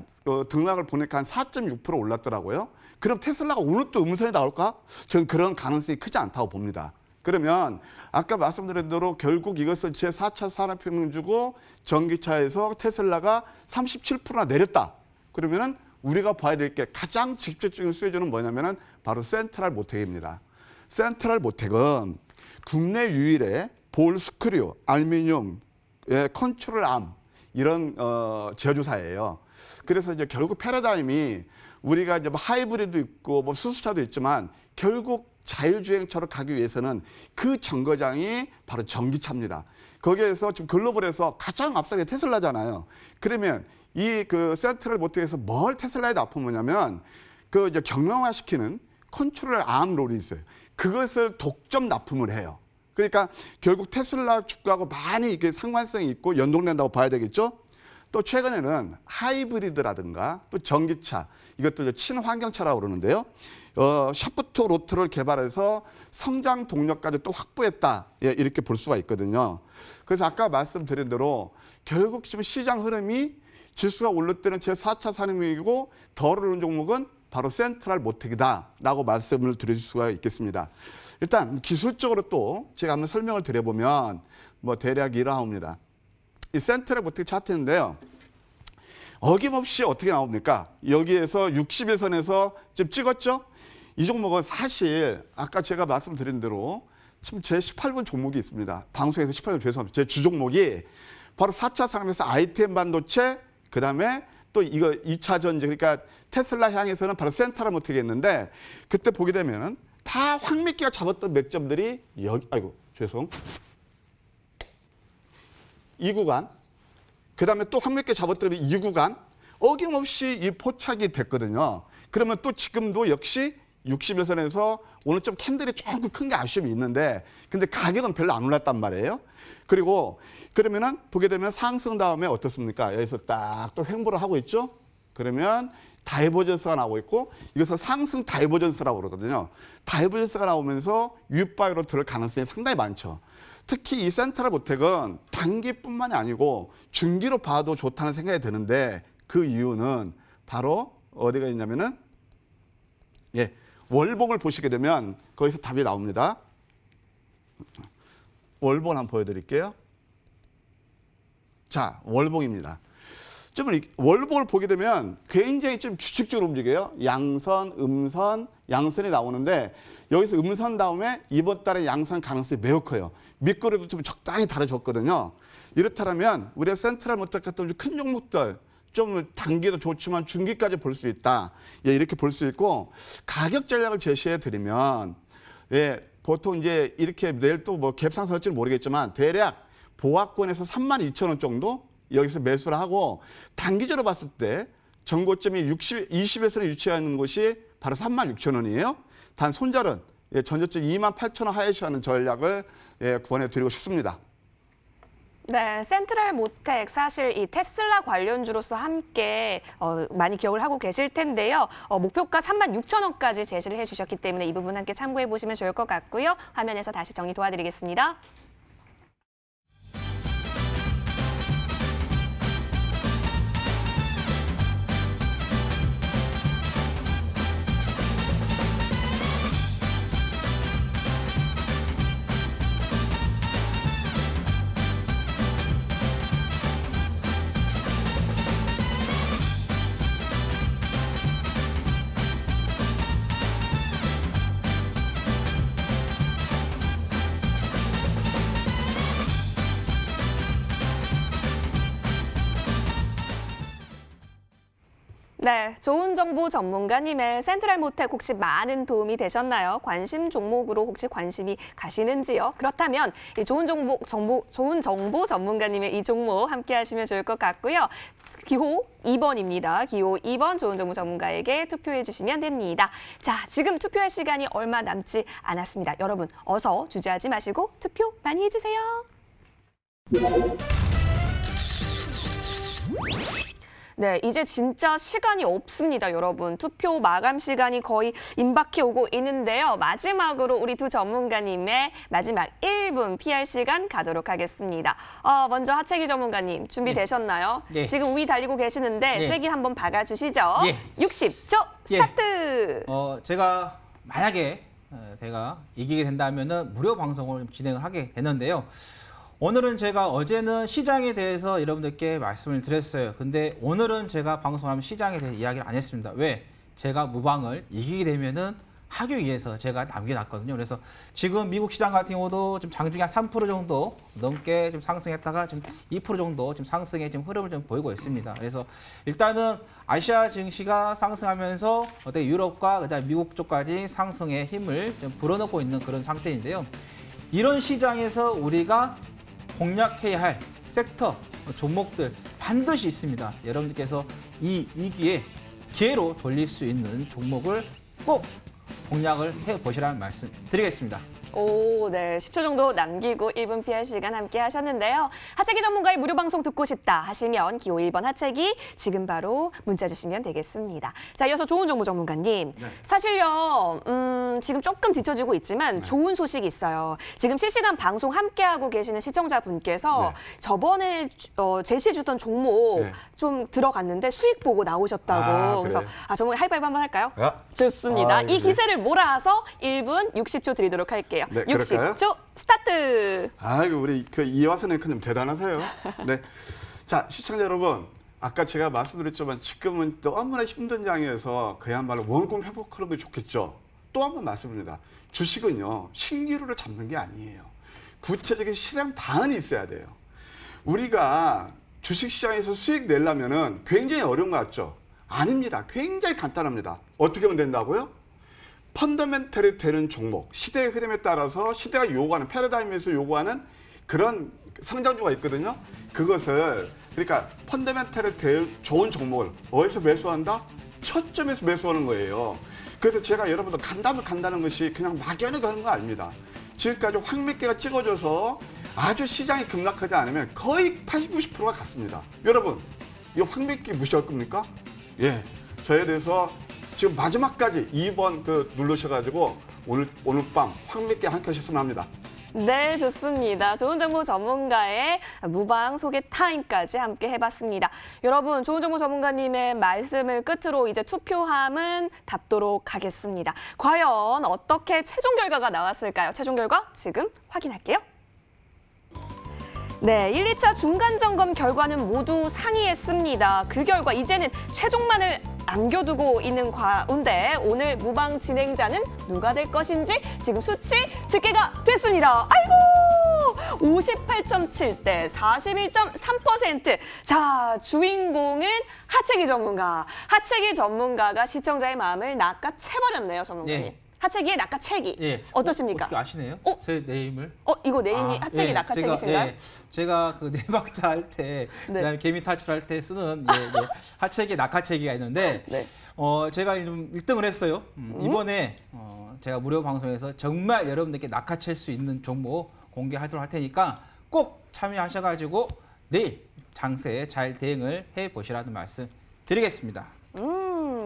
등락을 보니까 한 4.6% 올랐더라고요. 그럼 테슬라가 오늘 또 음선이 나올까? 저는 그런 가능성이 크지 않다고 봅니다. 그러면 아까 말씀드린 대로 결국 이것을 제4차 산업혁명주고 전기차에서 테슬라가 37%나 내렸다. 그러면은 우리가 봐야 될 게 가장 직접적인 수혜주는 뭐냐면은 바로 센트럴 모텍입니다. 센트럴 모텍은 국내 유일의 볼 스크류, 알루미늄, 컨트롤 암 이런 제조사예요. 그래서 이제 결국 패러다임이 우리가 이제 뭐 하이브리드 있고 뭐 수소차도 있지만 결국 자율주행차로 가기 위해서는 그 정거장이 바로 전기차입니다. 거기에서 지금 글로벌에서 가장 앞서게 테슬라잖아요. 그러면 이 그 센트럴 모텍에서 뭘 테슬라에 납품하냐면 그 이제 경량화시키는 컨트롤 암 롤이 있어요. 그것을 독점 납품을 해요. 그러니까 결국 테슬라 주가하고 많이 이게 상관성이 있고 연동된다고 봐야 되겠죠. 또 최근에는 하이브리드라든가 또 전기차 이것도 이제 친환경차라고 그러는데요. 샤프트 로트를 개발해서 성장 동력까지 또 확보했다. 예, 이렇게 볼 수가 있거든요. 그래서 아까 말씀드린 대로 결국 지금 시장 흐름이 지수가 오를 때는 제4차 산업이고 덜 오르는 종목은 바로 센트럴 모텍이다라고 말씀을 드릴 수가 있겠습니다. 일단 기술적으로 또 제가 한번 설명을 드려보면 뭐 대략 이러합니다. 이 센트럴 모텍 차트인데요. 어김없이 어떻게 나옵니까? 여기에서 60일선에서 지금 찍었죠? 이 종목은 사실 아까 제가 말씀드린 대로 참 제 18분 종목이 있습니다. 방송에서 18분 죄송합니다. 제 주 종목이 바로 4차 산업에서 ITM 반도체 그다음에 또 이거 2차 전지 그러니까 테슬라 향해서는 바로 센트럴 모텍이었는데 그때 보게 되면은 다 황미끼가 잡았던 맥점들이 여기 아이고 죄송 이 구간 그다음에 또 황미끼 잡았던 이 구간 어김없이 이 포착이 됐거든요. 그러면 또 지금도 역시 60일선에서 오늘 좀 캔들이 조금 큰 게 아쉬움이 있는데 근데 가격은 별로 안 올랐단 말이에요. 그리고 그러면은 보게 되면 상승 다음에 어떻습니까? 여기서 딱 또 횡보를 하고 있죠. 그러면 다이버전스가 나오고 있고 이것을 상승 다이버전스라고 그러거든요. 다이버전스가 나오면서 윗바위로 들을 가능성이 상당히 많죠. 특히 이 센트럴 모텍은 단기뿐만이 아니고 중기로 봐도 좋다는 생각이 드는데 그 이유는 바로 어디가 있냐면은 예, 월봉을 보시게 되면 거기서 답이 나옵니다. 월봉 한번 보여드릴게요. 자, 월봉입니다. 좀 월봉을 보게 되면 굉장히 좀 규칙적으로 움직여요. 양선, 음선, 양선이 나오는데 여기서 음선 다음에 이번 달에 양선 가능성이 매우 커요. 밑거래도 좀 적당히 다뤄졌거든요. 이렇다면 우리가 센트럴 모텍 같은 큰 종목들 좀 단기도 좋지만 중기까지 볼 수 있다. 예, 이렇게 볼 수 있고 가격 전략을 제시해 드리면 예, 보통 이제 이렇게 내일 또 뭐 갭상승할지는 모르겠지만 대략 보합권에서 32,000원 정도 여기서 매수를 하고 단기적으로 봤을 때 전고점이 20에서 유치하는 곳이 바로 36,000원이에요. 단 손절은 예, 전저점 28,000원 하회시 하는 전략을 예, 구원해 드리고 싶습니다. 네, 센트럴 모텍 사실 이 테슬라 관련주로서 함께 많이 기억을 하고 계실 텐데요. 목표가 36,000원까지 제시를 해주셨기 때문에 이 부분 함께 참고해 보시면 좋을 것 같고요. 화면에서 다시 정리 도와드리겠습니다. 네, 좋은 정보 전문가님의 센트럴 모텍 혹시 많은 도움이 되셨나요? 관심 종목으로 혹시 관심이 가시는지요? 그렇다면 이 좋은 정보 전문가님의 이 종목 함께 하시면 좋을 것 같고요. 기호 2번입니다. 기호 2번 좋은 정보 전문가에게 투표해 주시면 됩니다. 자, 지금 투표할 시간이 얼마 남지 않았습니다. 여러분, 어서 주저하지 마시고 투표 많이 해주세요. 네, 이제 진짜 시간이 없습니다, 여러분. 투표 마감 시간이 거의 임박해 오고 있는데요. 마지막으로 우리 두 전문가님의 마지막 1분 PR 시간 가도록 하겠습니다. 먼저 하채기 전문가님 준비되셨나요? 네. 지금 우위 달리고 계시는데 네. 쇠기 한번 박아주시죠. 예. 60초 스타트! 제가 만약에 제가 이기게 된다면은 무료 방송을 진행을 하게 되는데요. 오늘은 제가 어제는 시장에 대해서 여러분들께 말씀을 드렸어요. 근데 오늘은 제가 방송하면 시장에 대해 이야기를 안 했습니다. 왜? 제가 무방을 이기게 되면은 하기 위해서 제가 남겨놨거든요. 그래서 지금 미국 시장 같은 경우도 좀 장중에 한 3% 정도 넘게 좀 상승했다가 지금 2% 정도 좀 상승의 지금 흐름을 좀 보이고 있습니다. 그래서 일단은 아시아 증시가 상승하면서 어떻게 유럽과 그다음 미국 쪽까지 상승의 힘을 좀 불어넣고 있는 그런 상태인데요. 이런 시장에서 우리가 공략해야 할 섹터, 종목들 반드시 있습니다. 여러분들께서 이 위기에 기회로 돌릴 수 있는 종목을 꼭 공략을 해보시라는 말씀 드리겠습니다. 오, 네. 10초 정도 남기고 1분 피할 시간 함께 하셨는데요. 하체기 전문가의 무료 방송 듣고 싶다 하시면 기호 1번 하체기 지금 바로 문자 주시면 되겠습니다. 자, 이어서 좋은 정보 전문가님. 네. 사실요, 지금 조금 뒤처지고 있지만 좋은 소식이 있어요. 지금 실시간 방송 함께하고 계시는 시청자분께서 저번에 제시해주던 종목 네. 좀 들어갔는데 수익 보고 나오셨다고. 아, 그래서 그래요? 전문가 하이파이브 한번 할까요? 야. 좋습니다. 아, 이 네. 기세를 몰아서 1분 60초 드리도록 할게요. 네, 60초 스타트. 아이고 우리 그 이화선 앵커님 대단하세요. 네. 자 시청자 여러분, 아까 제가 말씀드렸지만 지금은 너무나 힘든 장에서 그야말로 원금 회복하는 게 좋겠죠. 또 한 번 말씀드립니다. 주식은요 신기루를 잡는 게 아니에요. 구체적인 실행 방안이 있어야 돼요. 우리가 주식시장에서 수익 내려면은 굉장히 어려운 것 같죠? 아닙니다. 굉장히 간단합니다. 어떻게 하면 된다고요? 펀더멘털이 되는 종목, 시대의 흐름에 따라서 시대가 요구하는, 패러다임에서 요구하는 그런 성장주가 있거든요. 그것을, 그러니까 펀더멘털이 좋은 종목을 어디서 매수한다? 초점에서 매수하는 거예요. 그래서 제가 여러분들 간다는 것이 그냥 막연히 가는 거 아닙니다. 지금까지 확 몇 개가 찍어져서 아주 시장이 급락하지 않으면 거의 80, 90%가 갔습니다. 여러분, 이거 확 몇 개 무시할 겁니까? 예, 저에 대해서 지금 마지막까지 2번 누르셔가지고 오늘 밤 확 몇 개 함께 하셨으면 합니다. 네, 좋습니다. 좋은 정보 전문가의 무방 소개 타임까지 함께 해봤습니다. 여러분, 좋은 정보 전문가님의 말씀을 끝으로 이제 투표함은 답도록 하겠습니다. 과연 어떻게 최종 결과가 나왔을까요? 최종 결과 지금 확인할게요. 네, 1, 2차 중간 점검 결과는 모두 상이했습니다. 그 결과 이제는 최종만을 남겨두고 있는 가운데 오늘 무방 진행자는 누가 될 것인지 지금 수치 집계가 됐습니다. 아이고! 58.7대 41.3%. 자, 주인공은 하체기 전문가. 하체기 전문가가 시청자의 마음을 낚아채버렸네요, 전문가님. 네. 하체기의 낚아채기. 예. 어떠십니까? 어떻게 아시네요? 어? 제 네임을? 이거 네임이 하체기 예, 낚아채기신가요? 제가 그 네박자 할 때, 네. 그다음에 개미 탈출할 때 쓰는 하체기, 낙하체기가 있는데, 네. 제가 좀 1등을 했어요. 이번에 제가 무료 방송에서 정말 여러분들께 낚아챌 수 있는 정보 공개하도록 할 테니까 꼭 참여하셔가지고 내일 장세에 잘 대응을 해보시라는 말씀 드리겠습니다.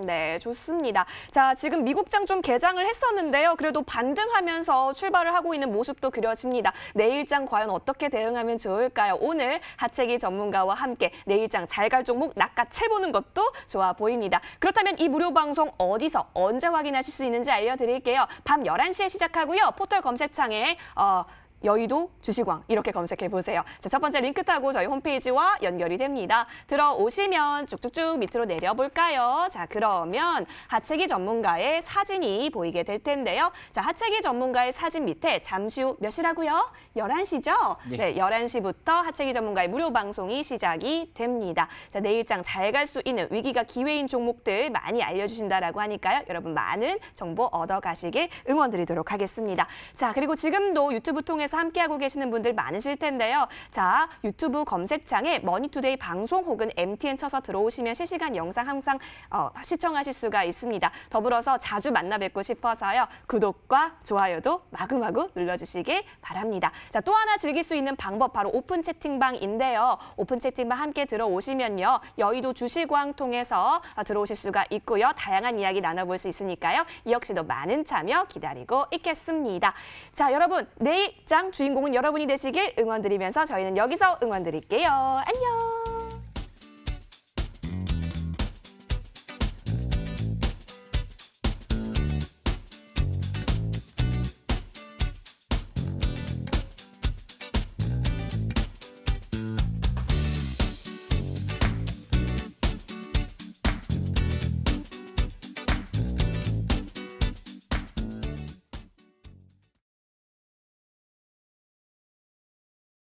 네, 좋습니다. 자, 지금 미국장 좀 개장을 했었는데요. 그래도 반등하면서 출발을 하고 있는 모습도 그려집니다. 내일장 과연 어떻게 대응하면 좋을까요? 오늘 하체기 전문가와 함께 내일장 잘 갈 종목 낚아채보는 것도 좋아 보입니다. 그렇다면 이 무료 방송 어디서 언제 확인하실 수 있는지 알려드릴게요. 밤 11시에 시작하고요. 포털 검색창에 여의도 주식왕 이렇게 검색해보세요. 자, 첫 번째 링크 타고 저희 홈페이지와 연결이 됩니다. 들어오시면 쭉쭉쭉 밑으로 내려볼까요? 자, 그러면 하체기 전문가의 사진이 보이게 될 텐데요. 자, 하체기 전문가의 사진 밑에 잠시 후 몇 시라고요? 11시죠? 네, 11시부터 하체기 전문가의 무료 방송이 시작이 됩니다. 자, 내일장 잘 갈 수 있는 위기가 기회인 종목들 많이 알려주신다라고 하니까요. 여러분 많은 정보 얻어가시길 응원드리도록 하겠습니다. 자, 그리고 지금도 유튜브 통해서 함께하고 계시는 분들 많으실 텐데요. 자, 유튜브 검색창에 머니투데이 방송 혹은 MTN 쳐서 들어오시면 실시간 영상 항상 시청하실 수가 있습니다. 더불어서 자주 만나 뵙고 싶어서요. 구독과 좋아요도 마구마구 눌러주시길 바랍니다. 자, 또 하나 즐길 수 있는 방법 바로 오픈 채팅방인데요. 오픈 채팅방 함께 들어오시면요. 여의도 주식왕 통해서 들어오실 수가 있고요. 다양한 이야기 나눠볼 수 있으니까요. 이 역시도 많은 참여 기다리고 있겠습니다. 자, 여러분 내일 장 주인공은 여러분이 되시길 응원드리면서 저희는 여기서 응원드릴게요. 안녕.